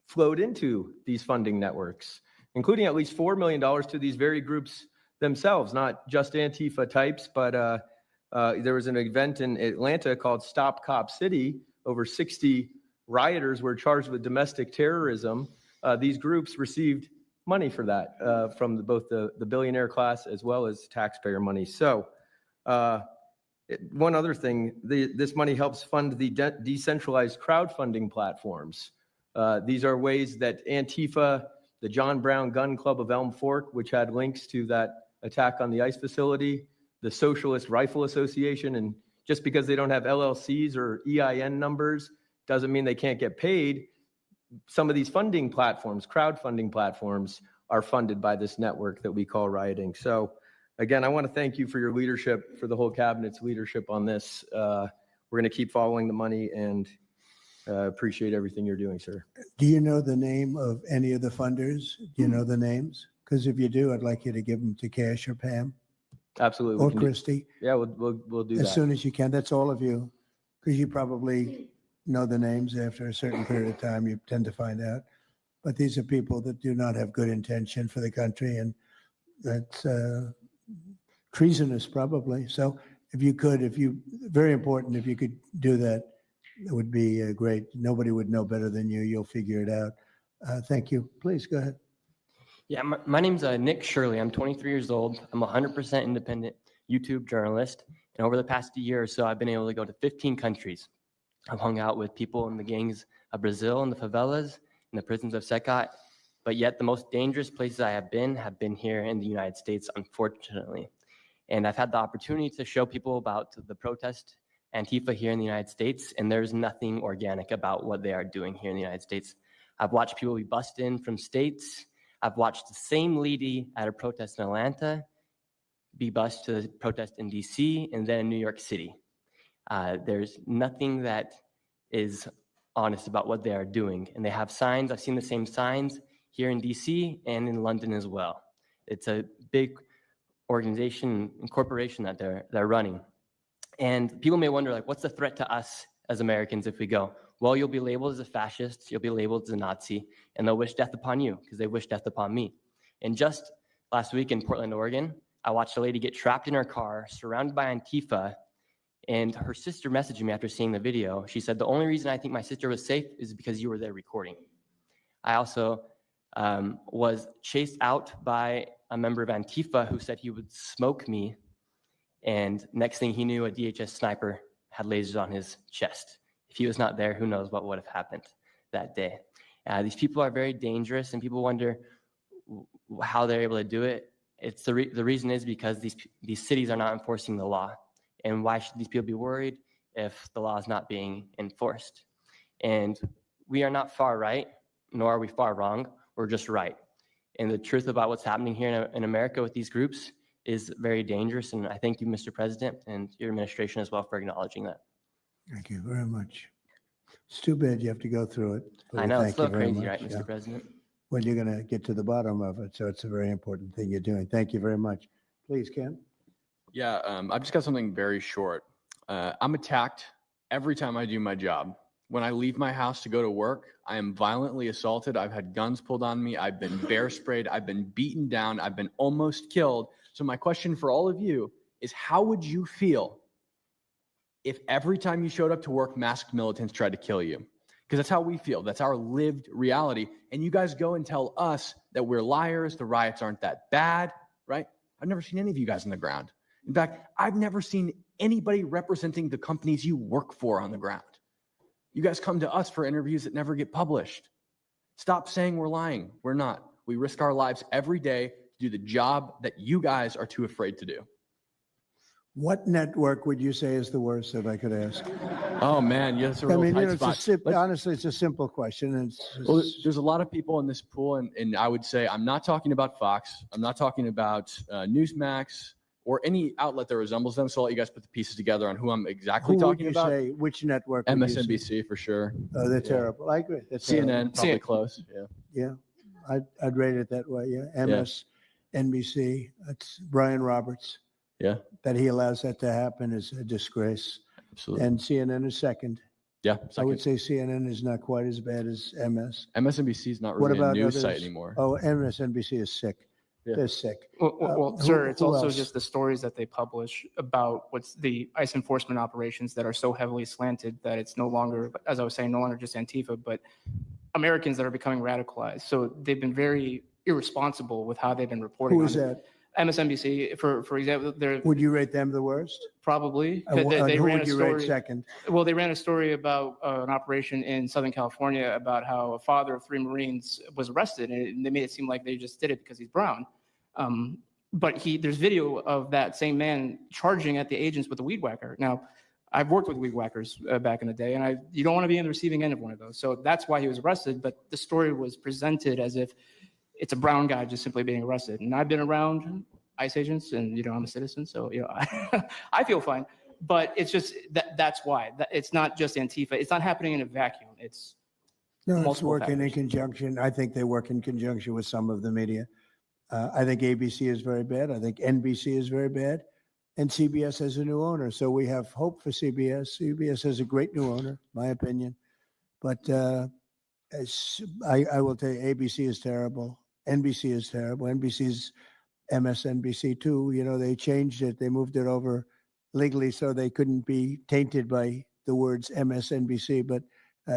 flowed into these funding networks, including at least $4 million to these very groups themselves, not just Antifa types, but there was an event in Atlanta called Stop Cop City. Over 60 rioters were charged with domestic terrorism. These groups received money for that from both the billionaire class as well as taxpayer money. So one other thing, this money helps fund the decentralized crowdfunding platforms. These are ways that Antifa, the John Brown Gun Club of Elm Fork, which had links to that attack on the ICE facility, the Socialist Rifle Association, and just because they don't have LLCs or EIN numbers doesn't mean they can't get paid. Some of these funding platforms, crowdfunding platforms, are funded by this network that we call Riot Inc. So again, I want to thank you for your leadership, for the whole cabinet's leadership on this. We're going to keep following the money and appreciate everything you're doing, sir. Do you know the name of any of the funders? Do you know the names? Because if you do, I'd like you to give them to Cash or Pam. Absolutely. Or Christy. Yeah, we'll do that. As soon as you can. That's all of you. Because you probably know the names after a certain period of time. You tend to find out. But these are people that do not have good intention for the country. And that's treasonous, probably. So if you could, very important, if you could do that, it would be great. Nobody would know better than you. You'll figure it out. Thank you. Please go ahead. Yeah, my name's Nick Shirley. I'm 23 years old. I'm a 100% independent YouTube journalist. And over the past year or so, I've been able to go to 15 countries. I've hung out with people in the gangs of Brazil, in the favelas, in the prisons of Secot. But yet the most dangerous places I have been here in the United States, unfortunately. And I've had the opportunity to show people about the protest Antifa here in the United States, and there's nothing organic about what they are doing here in the United States. I've watched people be bussed in from states. I've watched the same lady at a protest in Atlanta be bused to a protest in DC and then in New York City. There's nothing that is honest about what they are doing. And they have signs. I've seen the same signs here in DC and in London as well. It's a big organization and corporation that they're running. And people may wonder, like, what's the threat to us as Americans if we go? Well, you'll be labeled as a fascist, you'll be labeled as a Nazi, and they'll wish death upon you because they wish death upon me. And just last week in Portland, Oregon, I watched a lady get trapped in her car, surrounded by Antifa, and her sister messaged me after seeing the video. She said, the only reason I think my sister was safe is because you were there recording. I also was chased out by a member of Antifa who said he would smoke me, and next thing he knew, a DHS sniper had lasers on his chest. If he was not there, who knows what would have happened that day. These people are very dangerous, and people wonder how they're able to do it. It's the reason is because these cities are not enforcing the law. And why should these people be worried if the law is not being enforced? And we are not far right, nor are we far wrong. We're just right. And the truth about what's happening here in America with these groups is very dangerous. And I thank you, Mr. President, and your administration as well for acknowledging that. Thank you very much. It's too bad you have to go through it. but I we know, thank it's a little you very crazy, much. right, Mr. President? Well, you're going to get to the bottom of it, so it's a very important thing you're doing. Thank you very much. Please, Ken. Yeah, I've just got something very short. I'm attacked every time I do my job. When I leave my house to go to work, I am violently assaulted. I've had guns pulled on me. I've been bear sprayed. I've been beaten down. I've been almost killed. So my question for all of you is, how would you feel if every time you showed up to work, masked militants tried to kill you? Because that's how we feel. That's our lived reality. And you guys go and tell us that we're liars. The riots aren't that bad, right? I've never seen any of you guys on the ground. In fact, I've never seen anybody representing the companies you work for on the ground. You guys come to us for interviews that never get published. Stop saying we're lying. We're not. We risk our lives every day to do the job that you guys are too afraid to do. What network would you say is the worst, if I could ask? Oh man, yeah, that's a I real mean, tight spot. honestly, it's a simple question. Well, there's a lot of people in this pool, and I would say I'm not talking about Fox. I'm not talking about Newsmax or any outlet that resembles them. So I'll let you guys put the pieces together on who I'm exactly talking about. Who would you say, which network? would you say? MSNBC for sure. Oh, they're terrible. I agree. They're CNN, terrible. probably close. Yeah. Yeah, I'd rate it that way. Yeah, MSNBC. That's Brian Roberts. Yeah. That he allows that to happen is a disgrace. Absolutely. And CNN is second. Yeah. I would say CNN is not quite as bad as MS. MSNBC is not What really a about news site others? anymore. Oh, MSNBC is sick. Yeah. They're sick. Well, Who- sir, it's who also else? just the stories that they publish about what's the ICE enforcement operations that are so heavily slanted that it's no longer, as I was saying, no longer just Antifa, but Americans that are becoming radicalized. So they've been very irresponsible with how they've been reporting. Who on is it. that? MSNBC, for example, they're Would you rate them the worst? probably. And They who ran would a you rate story. second? Well, they ran a story about an operation in Southern California about how a father of 3 Marines was arrested, and they made it seem like they just did it because he's brown. But there's video of that same man charging at the agents with a weed whacker. Now, I've worked with weed whackers back in the day, and you don't want to be on the receiving end of one of those. So that's why he was arrested. But the story was presented as if it's a brown guy just simply being arrested. And I've been around ICE agents, and I'm a citizen, so I feel fine. But it's just that's why. It's not just Antifa. It's not happening in a vacuum. It's No, it's multiple working in factors. conjunction. I think they work in conjunction with some of the media. I think ABC is very bad. I think NBC is very bad. And CBS has a new owner. So we have hope for CBS. CBS has a great new owner, my opinion. But I will tell you, ABC is terrible. NBC is terrible. NBC's MSNBC too. They changed it. They moved it over legally so they couldn't be tainted by the words MSNBC, but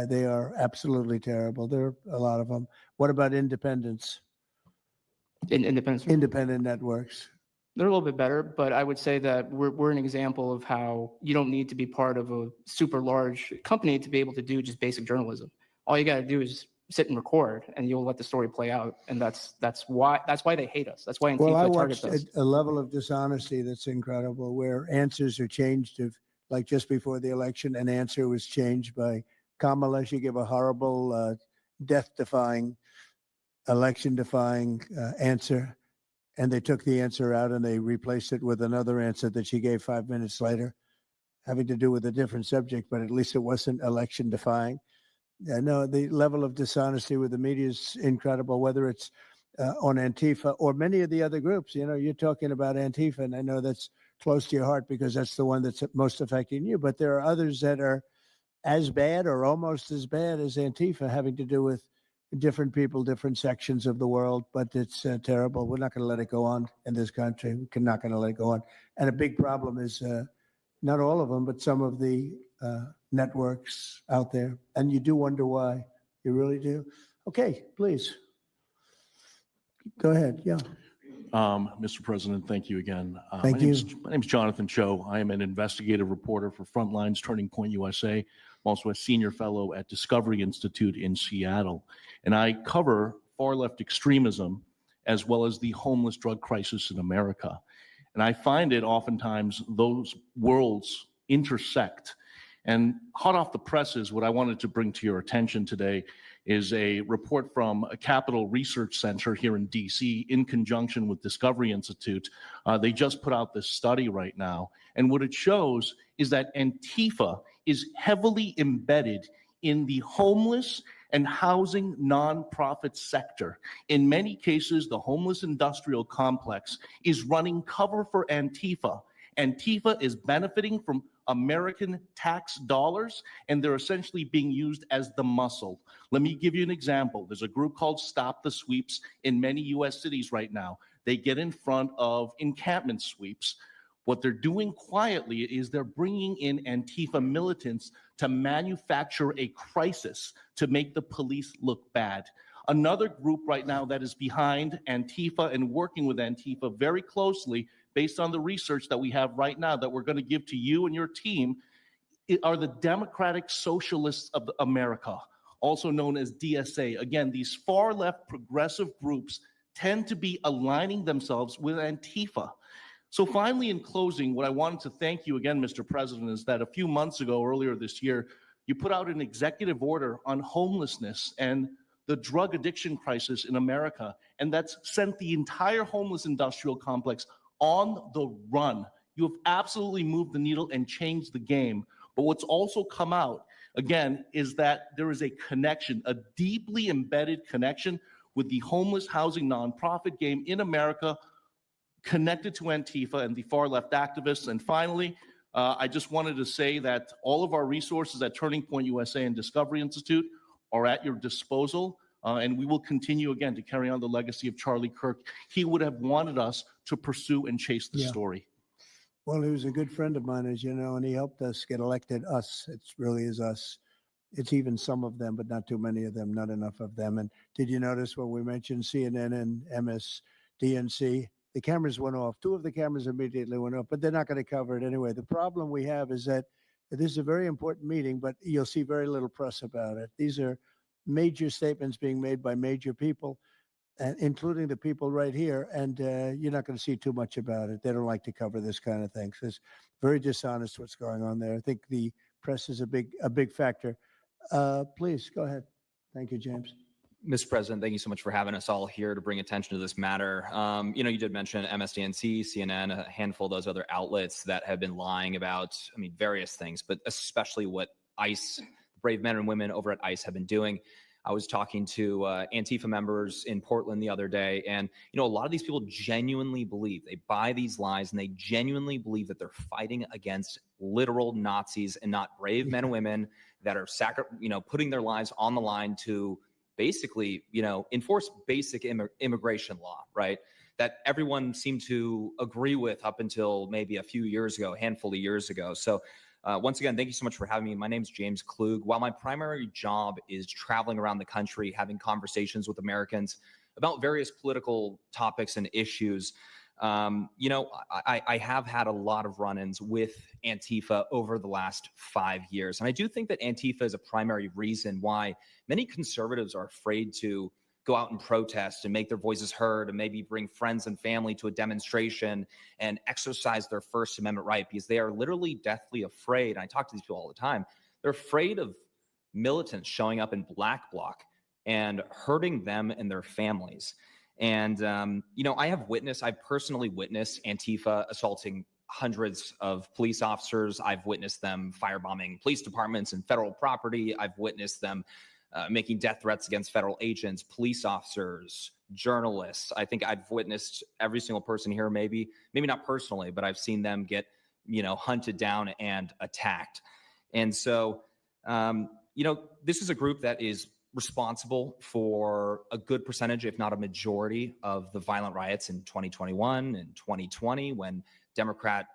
they are absolutely terrible. There are a lot of them. What about independents? Independent networks. They're a little bit better, but I would say that we're an example of how you don't need to be part of a super large company to be able to do just basic journalism. All you got to do is sit and record, and you'll let the story play out. And that's why they hate us. That's why Well, I Antifa targets watched us. a level of dishonesty that's incredible, where answers are changed. Like just before the election, an answer was changed by Kamala. She gave a horrible, death-defying, election-defying answer, and they took the answer out and they replaced it with another answer that she gave 5 minutes later, having to do with a different subject, but at least it wasn't election-defying. No, the level of dishonesty with the media is incredible, whether it's on Antifa or many of the other groups. You're talking about Antifa, and I know that's close to your heart because that's the one that's most affecting you. But there are others that are as bad or almost as bad as Antifa, having to do with different people, different sections of the world. But it's terrible. We're not going to let it go on in this country. We're not going to let it go on. And a big problem is not all of them, but some of the networks out there. And you do wonder why. You really do. Okay, please. Go ahead. Yeah. Mr. President, thank you again. Thank My you. name's Jonathan Cho. I am an investigative reporter for Frontlines Turning Point USA. I'm also a senior fellow at Discovery Institute in Seattle. And I cover far left extremism as well as the homeless drug crisis in America. And I find it oftentimes those worlds intersect. And hot off the presses, what I wanted to bring to your attention today is a report from a Capital Research Center here in DC in conjunction with Discovery Institute. They just put out this study right now. And what it shows is that Antifa is heavily embedded in the homeless and housing nonprofit sector. In many cases, the homeless industrial complex is running cover for Antifa. Antifa is benefiting from American tax dollars, and they're essentially being used as the muscle. Let me give you an example. There's a group called Stop the Sweeps in many US cities right now. They get in front of encampment sweeps. What they're doing quietly is they're bringing in Antifa militants to manufacture a crisis to make the police look bad. Another group right now that is behind Antifa and working with Antifa very closely, based on the research that we have right now that we're going to give to you and your team, are the Democratic Socialists of America, also known as DSA. Again, these far left progressive groups tend to be aligning themselves with Antifa. So finally, in closing, what I wanted to thank you again, Mr. President, is that a few months ago, earlier this year, you put out an executive order on homelessness and the drug addiction crisis in America, and that's sent the entire homeless industrial complex on the run. You have absolutely moved the needle and changed the game. But what's also come out, again, is that there is a connection, a deeply embedded connection with the homeless housing nonprofit game in America, connected to Antifa and the far left activists. And finally, I just wanted to say that all of our resources at Turning Point USA and Discovery Institute are at your disposal. And we will continue again to carry on the legacy of Charlie Kirk. He would have wanted us to pursue and chase the story. Well, he was a good friend of mine, as you know, and he helped us get elected. Us, it really is us. It's even some of them, but not too many of them, not enough of them. And did you notice when we mentioned CNN and MSDNC, the cameras went off. Two of the cameras immediately went off, but they're not going to cover it anyway. The problem we have is that this is a very important meeting, but you'll see very little press about it. These are major statements being made by major people, including the people right here, and you're not going to see too much about it. They don't like to cover this kind of thing. So it's very dishonest what's going on there. I think the press is a big factor. Please go ahead. Thank you, James. Mr. President, thank you so much for having us all here to bring attention to this matter. You did mention MSDNC, CNN, a handful of those other outlets that have been lying about, various things, but especially what ICE, brave men and women over at ICE have been doing. I was talking to Antifa members in Portland the other day, and a lot of these people genuinely believe, they buy these lies, and they genuinely believe that they're fighting against literal Nazis and not brave men and women that are putting their lives on the line to basically, enforce basic immigration law, right? That everyone seemed to agree with up until maybe a few years ago, a handful of years ago. So once again, thank you so much for having me. My name is James Klug. While my primary job is traveling around the country, having conversations with Americans about various political topics and issues, I have had a lot of run-ins with Antifa over the last 5 years. And I do think that Antifa is a primary reason why many conservatives are afraid to go out and protest and make their voices heard and maybe bring friends and family to a demonstration and exercise their First Amendment right, because they are literally deathly afraid. And I talk to these people all the time. They're afraid of militants showing up in black bloc and hurting them and their families. And, I've personally witnessed Antifa assaulting hundreds of police officers. I've witnessed them firebombing police departments and federal property. I've witnessed them making death threats against federal agents, police officers, journalists. I think I've witnessed every single person here, maybe not personally, but I've seen them get, hunted down and attacked. And so, this is a group that is responsible for a good percentage, if not a majority, of the violent riots in 2021 and 2020, when Democrat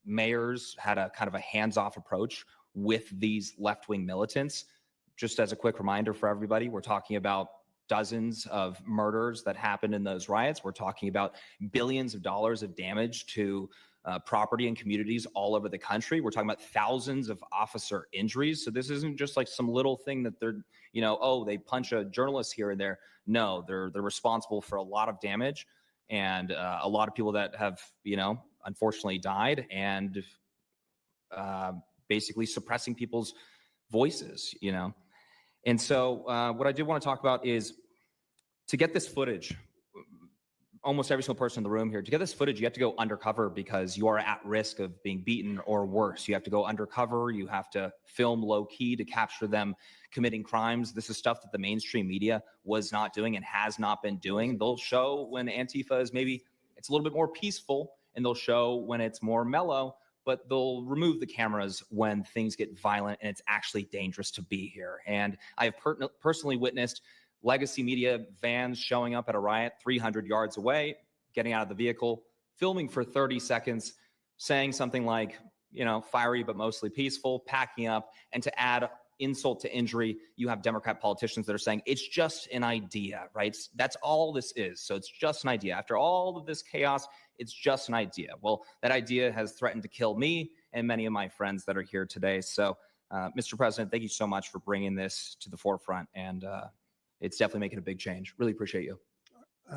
mayors had a kind of a hands-off approach with these left-wing militants. Just as a quick reminder for everybody, we're talking about dozens of murders that happened in those riots. We're talking about billions of dollars of damage to property and communities all over the country. We're talking about thousands of officer injuries. So this isn't just like some little thing that they're, they punch a journalist here and there. No, they're responsible for a lot of damage and a lot of people that have, unfortunately died, and basically suppressing people's voices, you know. And so what I did want to talk about is, to get this footage, almost every single person in the room here, to get this footage, you have to go undercover because you are at risk of being beaten or worse. You have to go undercover. You have to film low key to capture them committing crimes. This is stuff that the mainstream media was not doing and has not been doing. They'll show when Antifa is maybe, it's a little bit more peaceful, and they'll show when it's more mellow, but they'll remove the cameras when things get violent and it's actually dangerous to be here. And I have personally witnessed legacy media vans showing up at a riot 300 yards away, getting out of the vehicle, filming for 30 seconds, saying something like, you know, fiery but mostly peaceful, packing up. And to add insult to injury, you have Democrat politicians that are saying it's just an idea, right? That's all this is. So it's just an idea. After all of this chaos, it's just an idea. Well, that idea has threatened to kill me and many of my friends that are here today. So, Mr. President, thank you so much for bringing this to the forefront. And it's definitely making a big change. Really appreciate you.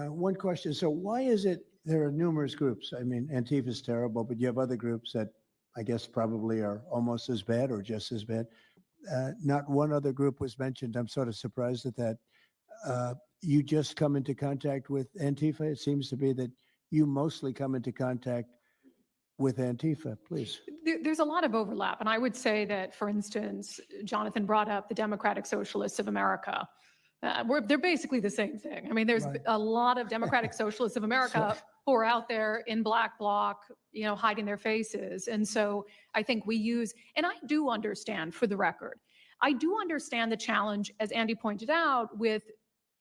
One question. So why is it there are numerous groups? I mean, Antifa is terrible, but you have other groups that I guess probably are almost as bad or just as bad. Not one other group was mentioned. I'm sort of surprised at that. You just come into contact with Antifa. It seems to be that you mostly come into contact with Antifa. Please. There's a lot of overlap. And I would say that, for instance, Jonathan brought up the Democratic Socialists of America. They're basically the same thing. I mean, there's a lot of Democratic Socialists of America who are out there in black bloc, you know, hiding their faces. And so I think we use, and I do understand, for the record, I do understand the challenge, as Andy pointed out, with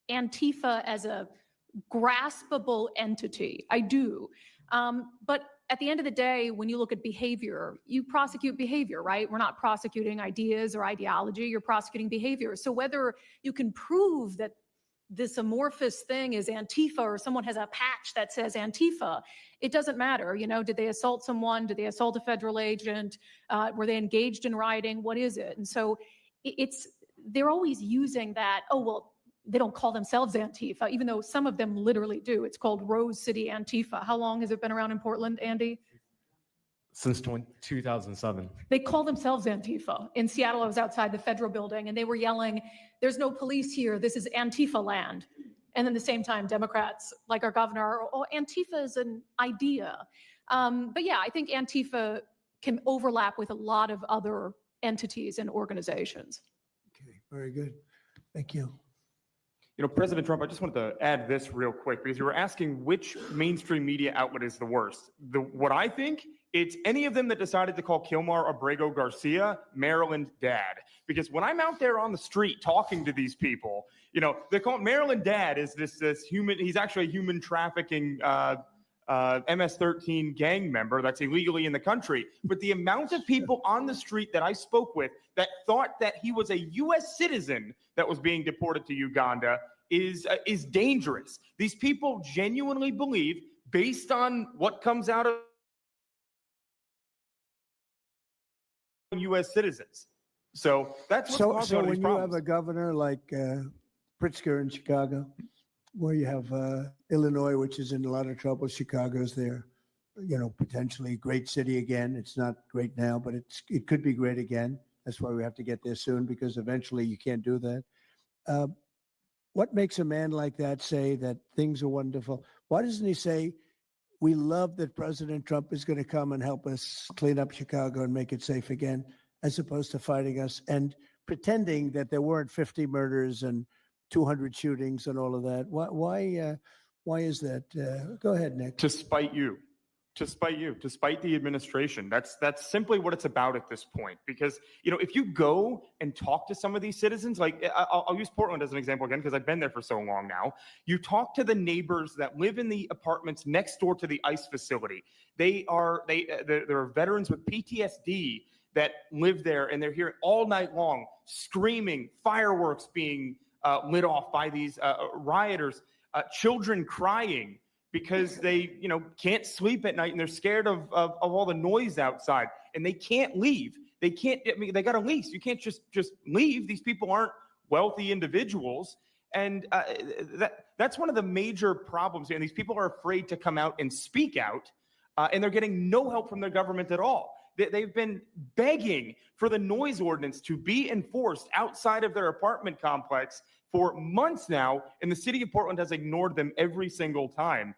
Antifa as a graspable entity. I do. But at the end of the day, when you look at behavior, you prosecute behavior, right? We're not prosecuting ideas or ideology, you're prosecuting behavior. So whether you can prove that this amorphous thing is Antifa or someone has a patch that says Antifa, it doesn't matter. You know, did they assault someone? Did they assault a federal agent? Were they engaged in rioting? What is it? And so they're always using that, oh, well, they don't call themselves Antifa, even though some of them literally do. It's called Rose City Antifa. How long has it been around in Portland, Andy? Since 2007. They call themselves Antifa. In Seattle, I was outside the federal building and they were yelling, there's no police here, this is Antifa land. And then at the same time, Democrats, like our governor, oh, Antifa is an idea. But yeah, I think Antifa can overlap with a lot of other entities and organizations. Okay, very good. Thank you. You know, President Trump, I just wanted to add this real quick because you were asking which mainstream media outlet is the worst. What I think, it's any of them that decided to call Kilmar Abrego Garcia Maryland Dad. Because when I'm out there on the street talking to these people, you know, they call Maryland Dad is this human, he's actually a human trafficking MS-13 gang member that's illegally in the country. But the amount of people on the street that I spoke with that thought that he was a U.S. citizen that was being deported to Uganda is dangerous. These people genuinely believe, based on what comes out of U.S. citizens. So that's what's causing all these when problems. you have a governor like Pritzker in Chicago, where you have Illinois, which is in a lot of trouble, Chicago's there, you know, potentially great city again. It's not great now, but it could be great again. That's why we have to get there soon, because eventually you can't do that. What makes a man like that say that things are wonderful? Why doesn't he say, we love that President Trump is going to come and help us clean up Chicago and make it safe again, as opposed to fighting us and pretending that there weren't 50 murders and 200 shootings and all of that? Why is that? Go ahead, Nick. To spite you, to spite the administration. That's simply what it's about at this point. Because, you know, if you go and talk to some of these citizens, like I'll use Portland as an example again, because I've been there for so long now. You talk to the neighbors that live in the apartments next door to the ICE facility. They're veterans with PTSD that live there, and they're here all night long, screaming, fireworks being lit off by these rioters, children crying because they, you know, can't sleep at night and they're scared of all the noise outside, and they can't leave. They can't. I mean, they got a lease. You can't just leave. These people aren't wealthy individuals, and that's one of the major problems here. And these people are afraid to come out and speak out and they're getting no help from their government at all. They've been begging for the noise ordinance to be enforced outside of their apartment complex for months now, and the city of Portland has ignored them every single time.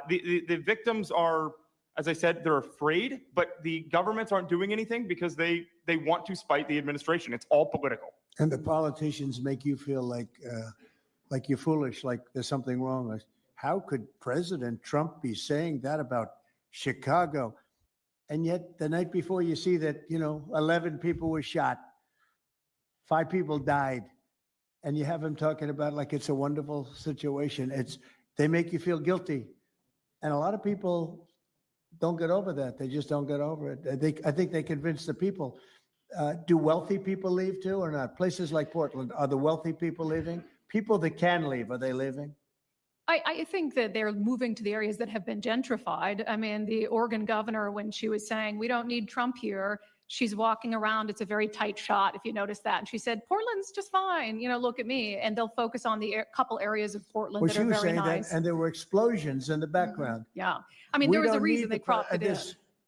The victims are, as I said, they're afraid, but the governments aren't doing anything because they want to spite the administration. It's all political. And the politicians make you feel like you're foolish, like there's something wrong. How could President Trump be saying that about Chicago? And yet the night before you see that, 11 people were shot, 5 people died, and you have him talking about like it's a wonderful situation. They make you feel guilty. And a lot of people don't get over that. They just don't get over it. I think they convince the people. Do wealthy people leave too or not? Places like Portland, are the wealthy people leaving? People that can leave, are they leaving? I think that they're moving to the areas that have been gentrified. I mean, the Oregon governor, when she was saying, we don't need Trump here, she's walking around. It's a very tight shot, if you notice that. And she said, Portland's just fine. Look at me. And they'll focus on the couple areas of Portland that are very nice. And there were explosions in the background. Yeah. I mean, there was a reason they cropped it in.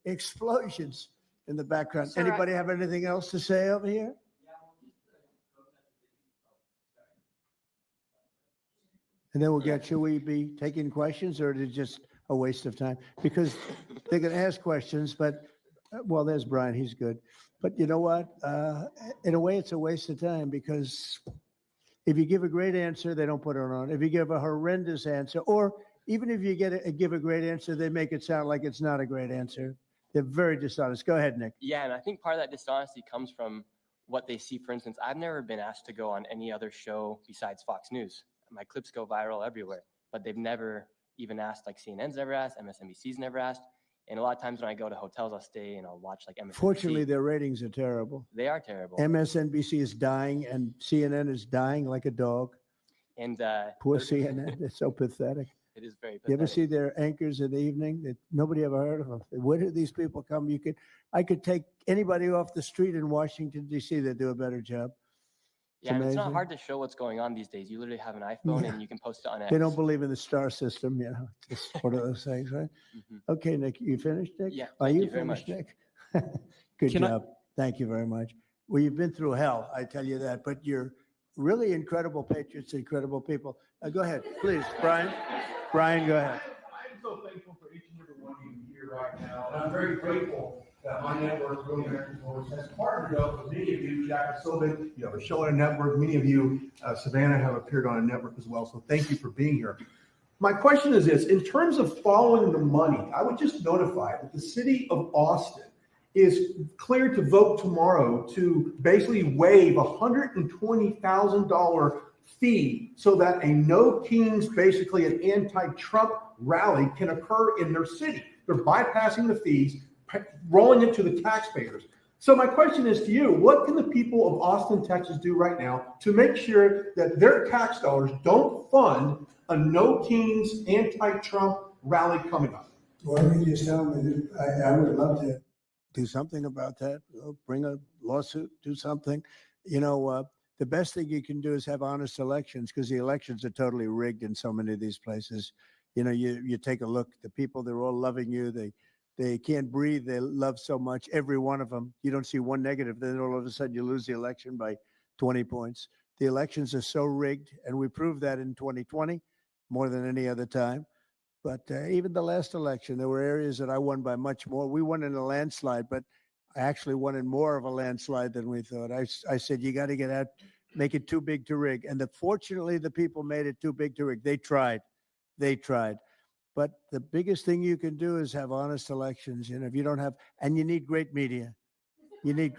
Explosions in the background. Sir, Anybody have anything else to say over here? And then should we be taking questions or is it just a waste of time? Because they can ask questions, but, well, there's Brian, he's good. But you know what? In a way, it's a waste of time because if you give a great answer, they don't put it on. If you give a horrendous answer, or even if you give a great answer, they make it sound like it's not a great answer. They're very dishonest. Go ahead, Nick. Yeah, and I think part of that dishonesty comes from what they see. For instance, I've never been asked to go on any other show besides Fox News. My clips go viral everywhere, but they've never even asked, like CNN's never asked, MSNBC's never asked. And a lot of times when I go to hotels, I'll stay and I'll watch like MSNBC. Fortunately, their ratings are terrible. They are terrible. MSNBC is dying and CNN is dying like a dog. And Poor CNN. It's so pathetic. It is very pathetic. You ever see their anchors in the evening that nobody ever heard of them? Where did these people come? I could take anybody off the street in Washington, D.C. that do a better job. Yeah, and it's not hard to show what's going on these days. You literally have an iPhone and you can post it on X. They don't believe in the star system, It's one of those things, right? Okay, Nick, you finished, Nick? Yeah, Are thank you you very finished, much. Nick? Good job. Thank you very much. Well, you've been through hell, I tell you that, but you're really incredible patriots, incredible people. Go ahead, please, Brian. Brian, go ahead. I'm so thankful for each and every one of you here right now, and I'm very grateful that my network, Real American Voice, has partnered up with many of you. Jack Sullivan, you have a show on a network. Many of you, Savannah, have appeared on a network as well. So thank you for being here. My question is this: in terms of following the money, I would just notify that the city of Austin is cleared to vote tomorrow to basically waive $120,000 fee so that a no kings, basically an anti-Trump rally can occur in their city. They're bypassing the fees, rolling it to the taxpayers. So my question is to you, what can the people of Austin, Texas do right now to make sure that their tax dollars don't fund a no kings, anti-Trump rally coming up? Well, let me just tell them, I would love to do something about that. Bring a lawsuit, do something. The best thing you can do is have honest elections because the elections are totally rigged in so many of these places. You take a look, the people, they're all loving you. They can't breathe. They love so much, every one of them. You don't see one negative. Then all of a sudden you lose the election by 20 points. The elections are so rigged, and we proved that in 2020 more than any other time. But even the last election, there were areas that I won by much more. We won in a landslide, but I actually won in more of a landslide than we thought. I said, you got to get out, make it too big to rig. And fortunately, the people made it too big to rig. They tried. But the biggest thing you can do is have honest elections. If you don't have, and you need great media. You need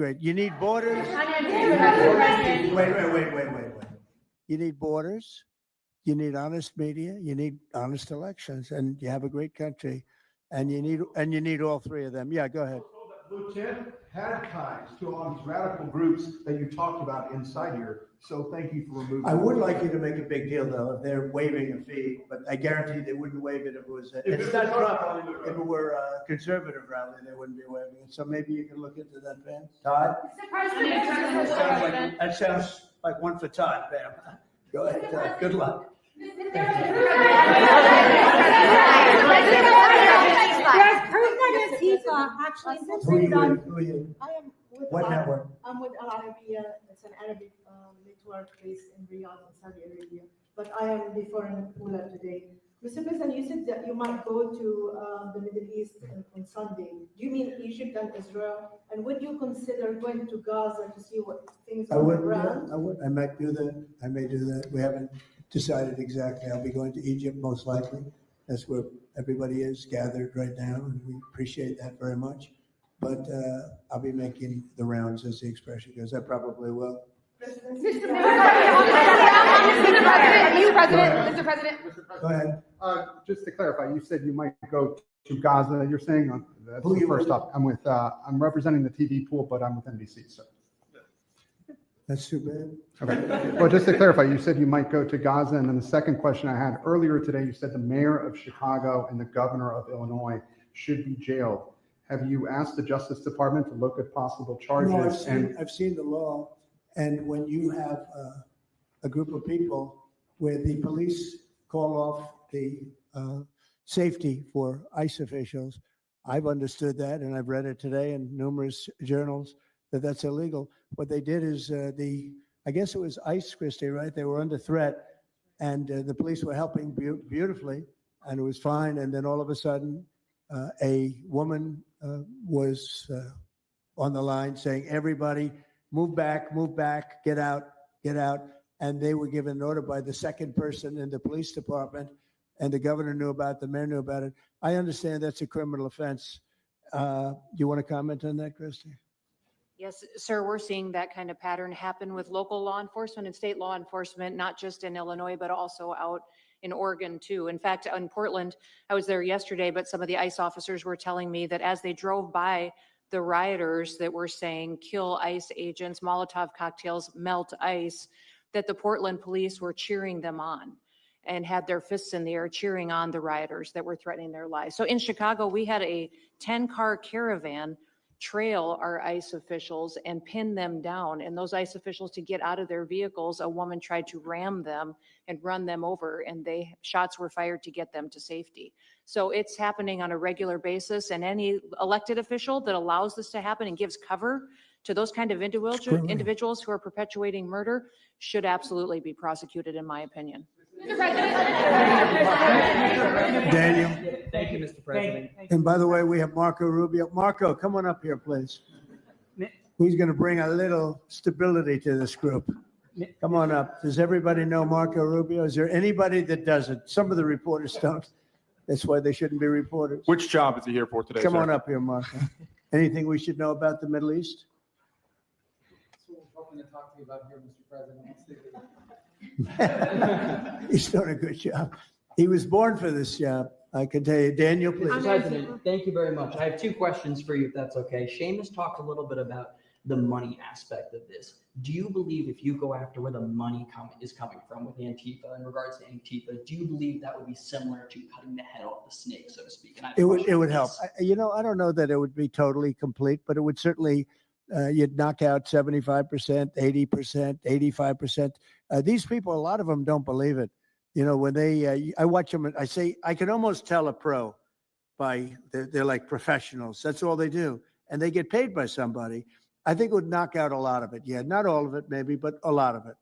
borders. Wait. You need borders. You need honest media. You need honest elections, and you have a great country. And you need all three of them. Yeah, go ahead. Lieutenant had ties to all these radical groups that you talked about inside here. So thank you for removing. I would like you to make a big deal, though, if they're waiving a fee, but I guarantee they wouldn't waive it if it was. It's not Trump. If it were a conservative rally, they wouldn't be waiving it. So maybe you can look into that, Pam. Todd? That sounds like one for Todd, Pam. Go ahead, Todd. Good luck. There's proof Actually, since Who are we've you done, with? Who are you? I am with What Al- network? I'm with Al Arabiya. It's an Arabic network based in Riyadh, in Saudi Arabia. But I am the foreign ruler today. Mr. President, you said that you might go to the Middle East on Sunday. Do you mean Egypt and Israel? And would you consider going to Gaza to see what things I on the would, ground? I would, I might do that. I may do that. We haven't decided exactly. I'll be going to Egypt most likely. That's where everybody is gathered right now, and we appreciate that very much. But I'll be making the rounds, as the expression goes. I probably will. Mr. President. Go ahead. Just to clarify, you said you might go to Gaza. You're saying that's Who the you first with? up. I'm representing the TV pool, but I'm with NBC, so. That's too bad. Okay. Well, just to clarify, you said you might go to Gaza, and then the second question I had earlier today, you said the mayor of Chicago and the governor of Illinois should be jailed. Have you asked the Justice Department to look at possible charges? No, And I've seen the law, and when you have a group of people where the police call off the safety for ICE officials, I've understood that, and I've read it today in numerous journals, that that's illegal. What they did is I guess it was ICE, Christie, right? They were under threat, and the police were helping beautifully, and it was fine. And then all of a sudden, a woman was on the line saying, everybody move back, get out, get out. And they were given an order by the second person in the police department, and the governor knew about it, the mayor knew about it. I understand that's a criminal offense. Do you want to comment on that, Christie? Yes, sir, we're seeing that kind of pattern happen with local law enforcement and state law enforcement, not just in Illinois, but also out in Oregon too. In fact, in Portland, I was there yesterday, but some of the ICE officers were telling me that as they drove by the rioters that were saying, kill ICE agents, Molotov cocktails, melt ICE, that the Portland police were cheering them on and had their fists in the air cheering on the rioters that were threatening their lives. So in Chicago, we had a 10-car caravan trail our ICE officials and pin them down. And those ICE officials, to get out of their vehicles, a woman tried to ram them and run them over, and shots were fired to get them to safety. So it's happening on a regular basis, and any elected official that allows this to happen and gives cover to those kind of individuals who are perpetuating murder should absolutely be prosecuted, in my opinion. Daniel. Thank you, Mr. President. And by the way, we have Marco Rubio. Marco, come on up here, please. He's going to bring a little stability to this group. Come on up. Does everybody know Marco Rubio? Is there anybody that doesn't? Some of the reporters don't. That's why they shouldn't be reporters. which job is he here for today, Come sir? on up here, Marco. Anything we should know about the Middle East? That's what we're hoping to talk to you about here, Mr. President. He's doing a good job. He was born for this job. I can tell you. Daniel, Mr. please. President, thank you very much. I have two questions for you, if that's okay. Seamus talked a little bit about the money aspect of this. Do you believe if you go after where the money is coming from with Antifa, in regards to Antifa, do you believe that would be similar to cutting the head off the snake, so to speak? And I have a It would question on help. this. I don't know that it would be totally complete, but it would certainly, you'd knock out 75%, 80%, 85%. These people, a lot of them don't believe it. When I watch them, I say, I can almost tell a pro by, they're like professionals. That's all they do. And they get paid by somebody. I think it would knock out a lot of it. Yeah, not all of it maybe, but a lot of it.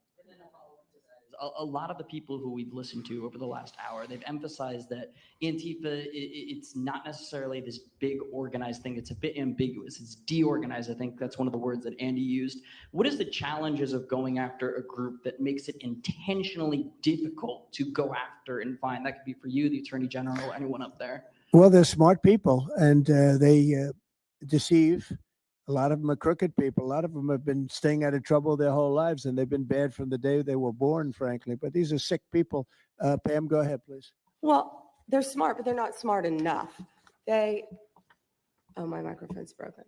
A lot of the people who we've listened to over the last hour, they've emphasized that Antifa, it's not necessarily this big organized thing. It's a bit ambiguous. It's deorganized. I think that's one of the words that Andy used. What is the challenges of going after a group that makes it intentionally difficult to go after and find? That could be for you, the Attorney General, anyone up there. Well, they're smart people, and they deceive. A lot of them are crooked people. A lot of them have been staying out of trouble their whole lives, and they've been bad from the day they were born, frankly. But these are sick people. Pam, go ahead, please. Well, they're smart, but they're not smart enough. Oh, my microphone's broken.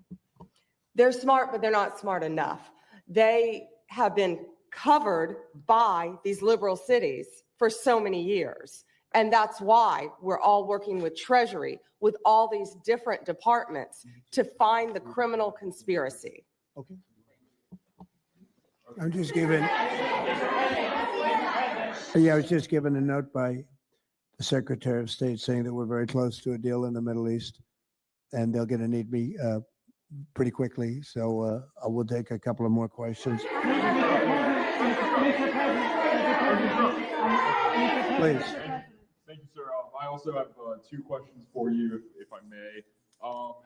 They're smart, but they're not smart enough. They have been covered by these liberal cities for so many years. And that's why we're all working with Treasury, with all these different departments to find the criminal conspiracy. Okay. I'm just giving. Yeah, I was just given a note by the Secretary of State saying that we're very close to a deal in the Middle East. and they're going to need me pretty quickly. So I will take a couple of more questions. Please. Thank you, sir. I also have two questions for you, if I may.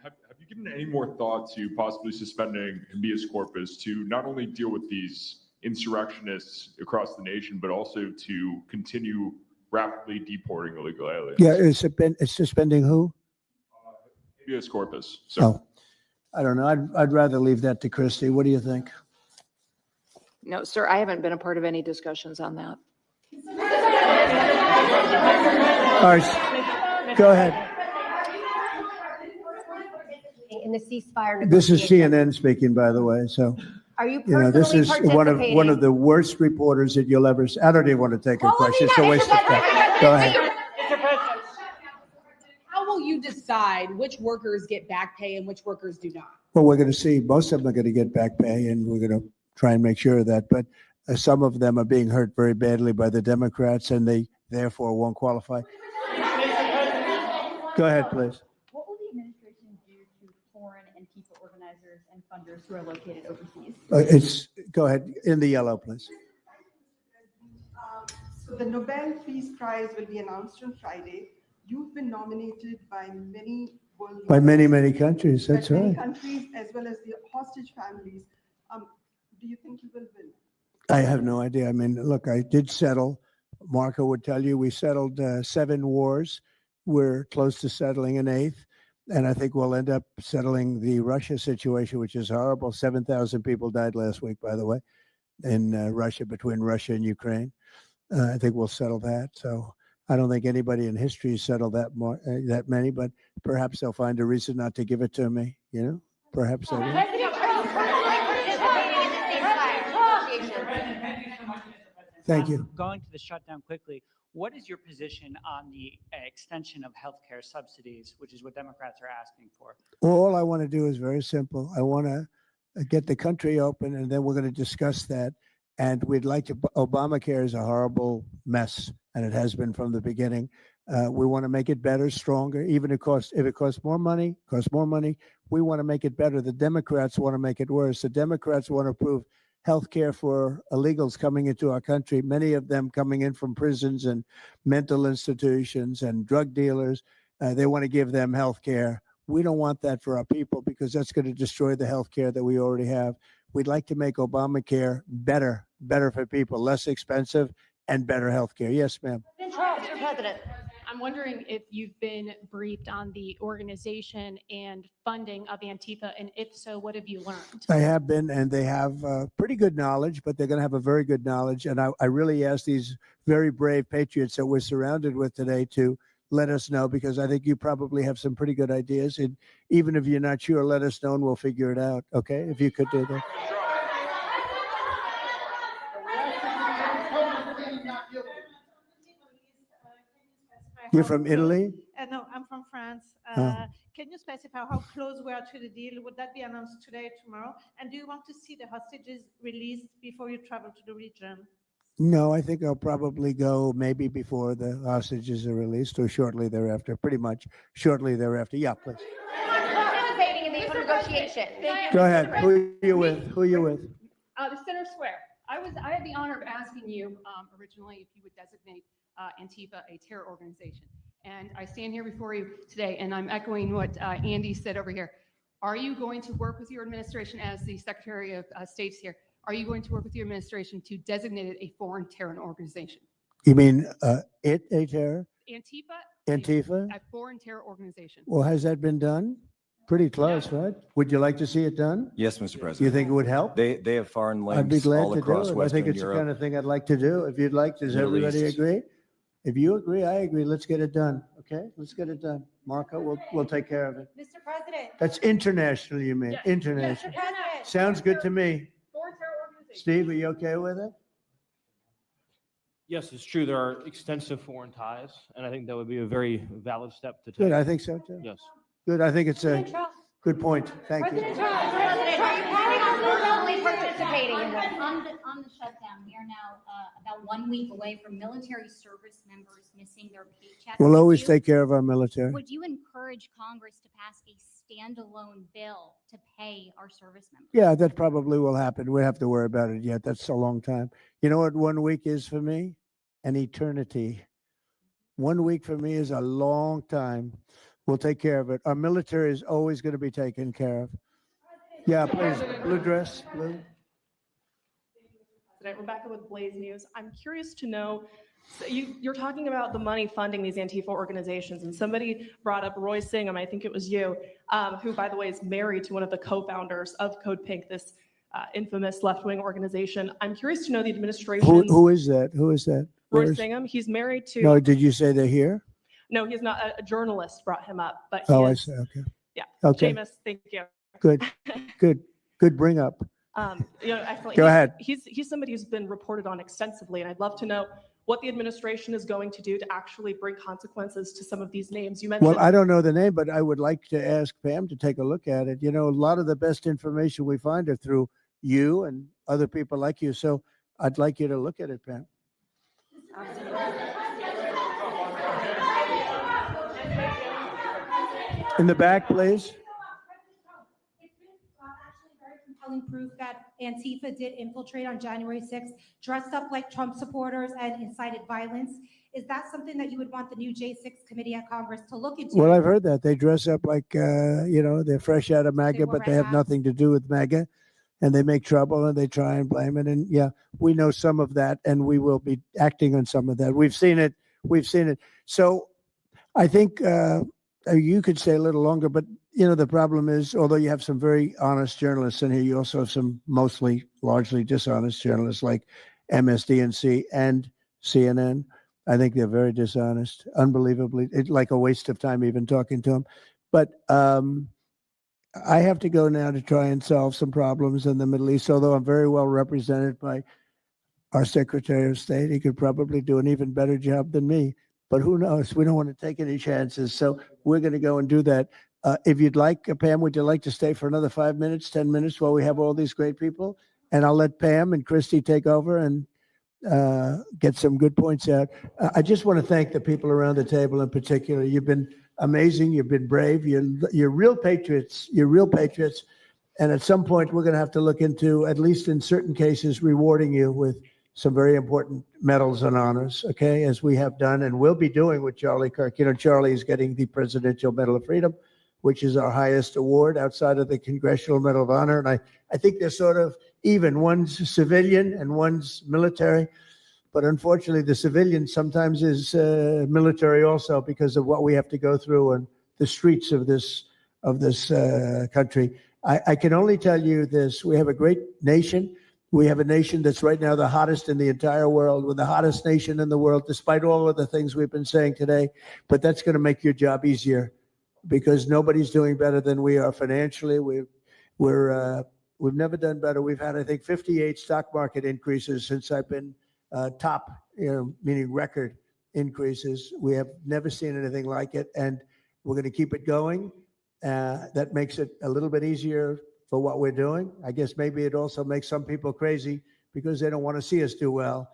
Have you given any more thought to possibly suspending habeas corpus to not only deal with these insurrectionists across the nation, but also to continue rapidly deporting illegal aliens? Yeah, it's suspending who? Habeas corpus. Oh, I don't know. I'd rather leave that to Christie. What do you think? No, sir, I haven't been a part of any discussions on that. All right, go ahead. In the ceasefire This is negotiations. CNN speaking, by the way. So, Are you this personally is one participating? of the worst reporters that you'll ever. I don't even want to take a question. It's a waste of time. Go ahead. Mr. President, how will you decide which workers get back pay and which workers do not? Well, we're going to see. Most of them are going to get back pay, and we're going to try and make sure of that. But some of them are being hurt very badly by the Democrats, and they therefore won't qualify. Go ahead, please. What will the administration do to foreign Antifa organizers and funders who are located overseas? Go ahead in the yellow, please. So the Nobel Peace Prize will be announced on Friday. You've been nominated by many world By many, leaders, many countries. That's by many right. countries as well as the hostage families. Do you think you will win? I have no idea. I mean, look, I did settle. Marco would tell you we settled 7 wars. We're close to settling an 8th. And I think we'll end up settling the Russia situation, which is horrible. 7,000 people died last week, by the way, in Russia, between Russia and Ukraine. I think we'll settle that. So I don't think anybody in history has settled that many, but perhaps they'll find a reason not to give it to me. Perhaps they will. Thank you. Going to the shutdown quickly, what is your position on the extension of healthcare subsidies, which is what Democrats are asking for? Well, all I want to do is very simple. I want to get the country open, and then we're going to discuss that. And we'd like to. Obamacare is a horrible mess, and it has been from the beginning. We want to make it better, stronger, even if it costs more money, we want to make it better. The Democrats want to make it worse. The Democrats want to approve health care for illegals coming into our country, many of them coming in from prisons and mental institutions and drug dealers. They want to give them health care. We don't want that for our people because that's going to destroy the health care that we already have. We'd like to make Obamacare better for people, less expensive and better health care. Yes, ma'am. Mr. President. I'm wondering if you've been briefed on the organization and funding of Antifa, and if so, what have you learned? I have been, and they have pretty good knowledge, but they're going to have a very good knowledge. And I really ask these very brave patriots that we're surrounded with today to let us know, because I think you probably have some pretty good ideas. And even if you're not sure, let us know and we'll figure it out. Okay, if you could do that. You're from Italy? No, I'm from France. Can you specify how close we are to the deal? Would that be announced today, tomorrow? And do you want to see the hostages released before you travel to the region? No, I think I'll probably go maybe before the hostages are released or shortly thereafter, pretty much shortly thereafter. Yeah, please. Participating in these negotiations. Go ahead. Who are you with? The Center Square. I had the honor of asking you originally if you would designate Antifa a terror organization. And I stand here before you today, and I'm echoing what Andy said over here. Are you going to work with your administration as the Secretary of State's here? Are you going to work with your administration to designate it a foreign terror organization? You mean a terror? Antifa? A foreign terror organization. Well, has that been done? Pretty close, right? Would you like to see it done? Yes, Mr. President. You think it would help? They have foreign I'd be links glad all to across do it. I Western think it's Europe. the kind of thing I'd like to do. If you'd like, does Middle everybody East. agree? If you agree, I agree. Let's get it done. Okay, let's get it done. Marco, we'll take care of it. Mr. President. That's international, you mean? Yes. International. Mr. President. Sounds good to me. Foreign terror organization. Steve, are you okay with it? Yes, it's true. There are extensive foreign ties, and I think that would be a very valid step to take. Good, I think so too. Yes. Good, I think it's a good point. Thank you. President Trump, are you planning on personally participating in this? On the shutdown, we are now about 1 week away from military service members missing their paychecks. We'll always Would you- take care of our military. Would you encourage Congress to pass a standalone bill to pay our service members. Yeah, that probably will happen. We have to worry about it yet. That's a long time. You know what 1 week is for me? An eternity. 1 week for me is a long time. We'll take care of it. Our military is always going to be taken care of. Yeah, please. Blue dress, blue. President, Rebecca with Blaze News. I'm curious to know, so you're talking about the money funding these Antifa organizations, and somebody brought up Roy Singham, I think it was you, who, by the way, is married to one of the co-founders of Code Pink, this infamous left-wing organization. I'm curious to know the administration's... Who is that? Who is that? Roy Singham. He's married to... No, did you say they're here? No, he's not. A journalist brought him up, but Oh, I is, see. Okay. Yeah. Okay. Jameis, thank you. Good. Good bring up. Excellent. Go ahead. He's somebody who's been reported on extensively, and I'd love to know what the administration is going to do to actually bring consequences to some of these names. You mentioned. Well, I don't know the name, but I would like to ask Pam to take a look at it. You know, a lot of the best information we find are through you and other people like you. So I'd like you to look at it, Pam. In the back, please. Compelling proof that Antifa did infiltrate on January 6th, dressed up like Trump supporters and incited violence. Is that something that you would want the new J6 committee at Congress to look into? Well, I've heard that. They dress up like, they're fresh out of MAGA, but they have nothing to do with MAGA. And they make trouble and they try and blame it. And yeah, we know some of that and we will be acting on some of that. We've seen it. So I think you could stay a little longer, but the problem is, although you have some very honest journalists in here, you also have some largely dishonest journalists like MSDNC and CNN. I think they're very dishonest, unbelievably. It's like a waste of time even talking to them. But I have to go now to try and solve some problems in the Middle East, although I'm very well represented by our Secretary of State. He could probably do an even better job than me, but who knows? We don't want to take any chances. So we're going to go and do that. If you'd like, Pam, would you like to stay for another 5 minutes, 10 minutes while we have all these great people? And I'll let Pam and Christy take over and get some good points out. I just want to thank the people around the table in particular. You've been amazing. You've been brave. You're real patriots. You're real patriots. And at some point, we're going to have to look into, at least in certain cases, rewarding you with some very important medals and honors, okay, as we have done and will be doing with Charlie Kirk. Charlie is getting the Presidential Medal of Freedom, which is our highest award outside of the Congressional Medal of Honor. And I think they're sort of even. One's civilian and one's military. But unfortunately, the civilian sometimes is military also because of what we have to go through on the streets of this country. I can only tell you this. We have a great nation. We have a nation that's right now the hottest in the entire world. We're the hottest nation in the world, despite all of the things we've been saying today. But that's going to make your job easier because nobody's doing better than we are financially. We've never done better. We've had, I think, 58 stock market increases since I've been top, meaning record increases. We have never seen anything like it, and we're going to keep it going. That makes it a little bit easier for what we're doing. I guess maybe it also makes some people crazy because they don't want to see us do well.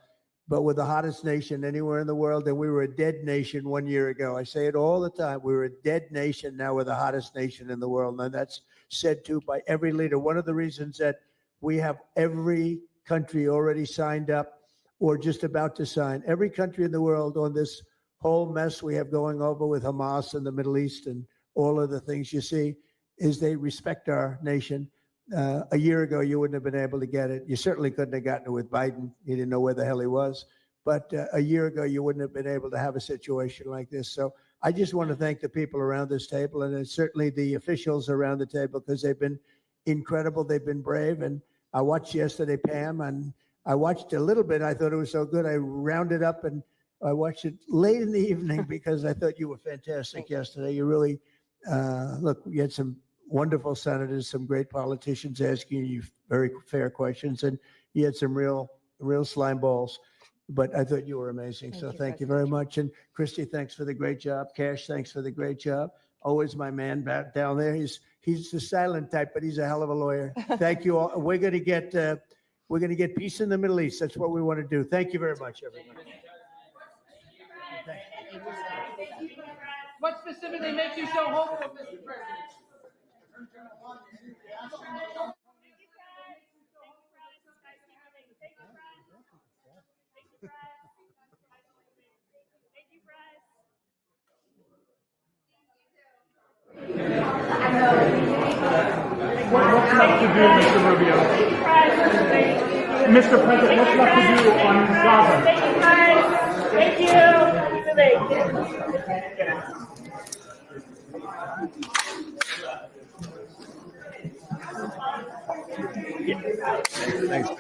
But we're the hottest nation anywhere in the world, and we were a dead nation 1 year ago. I say it all the time. We were a dead nation. Now we're the hottest nation in the world, and that's said to by every leader. One of the reasons that we have every country already signed up or just about to sign, every country in the world on this whole mess we have going over with Hamas and the Middle East and all of the things you see, is they respect our nation. A year ago, you wouldn't have been able to get it. You certainly couldn't have gotten it with Biden. You didn't know where the hell he was. But a year ago, you wouldn't have been able to have a situation like this. So I just want to thank the people around this table and certainly the officials around the table because they've been incredible. They've been brave. And I watched yesterday, Pam, and I watched a little bit. I thought it was so good. I rounded up and I watched it late in the evening because I thought you were fantastic yesterday. You really, look, you had some wonderful senators, some great politicians asking you very fair questions, and you had some real slime balls. But I thought you were amazing. So thank you very much. And Christy, thanks for the great job. Cash, thanks for the great job. Always my man back down there. He's the silent type, but he's a hell of a lawyer. Thank you all. We're going to get peace in the Middle East. That's what we want to do. Thank you very much, everyone. What specifically makes you so hopeful, Mr. President? What's left to do, Mr. Rubio? Mr. President, what's left to do on Gaza? Thank you. Thanks.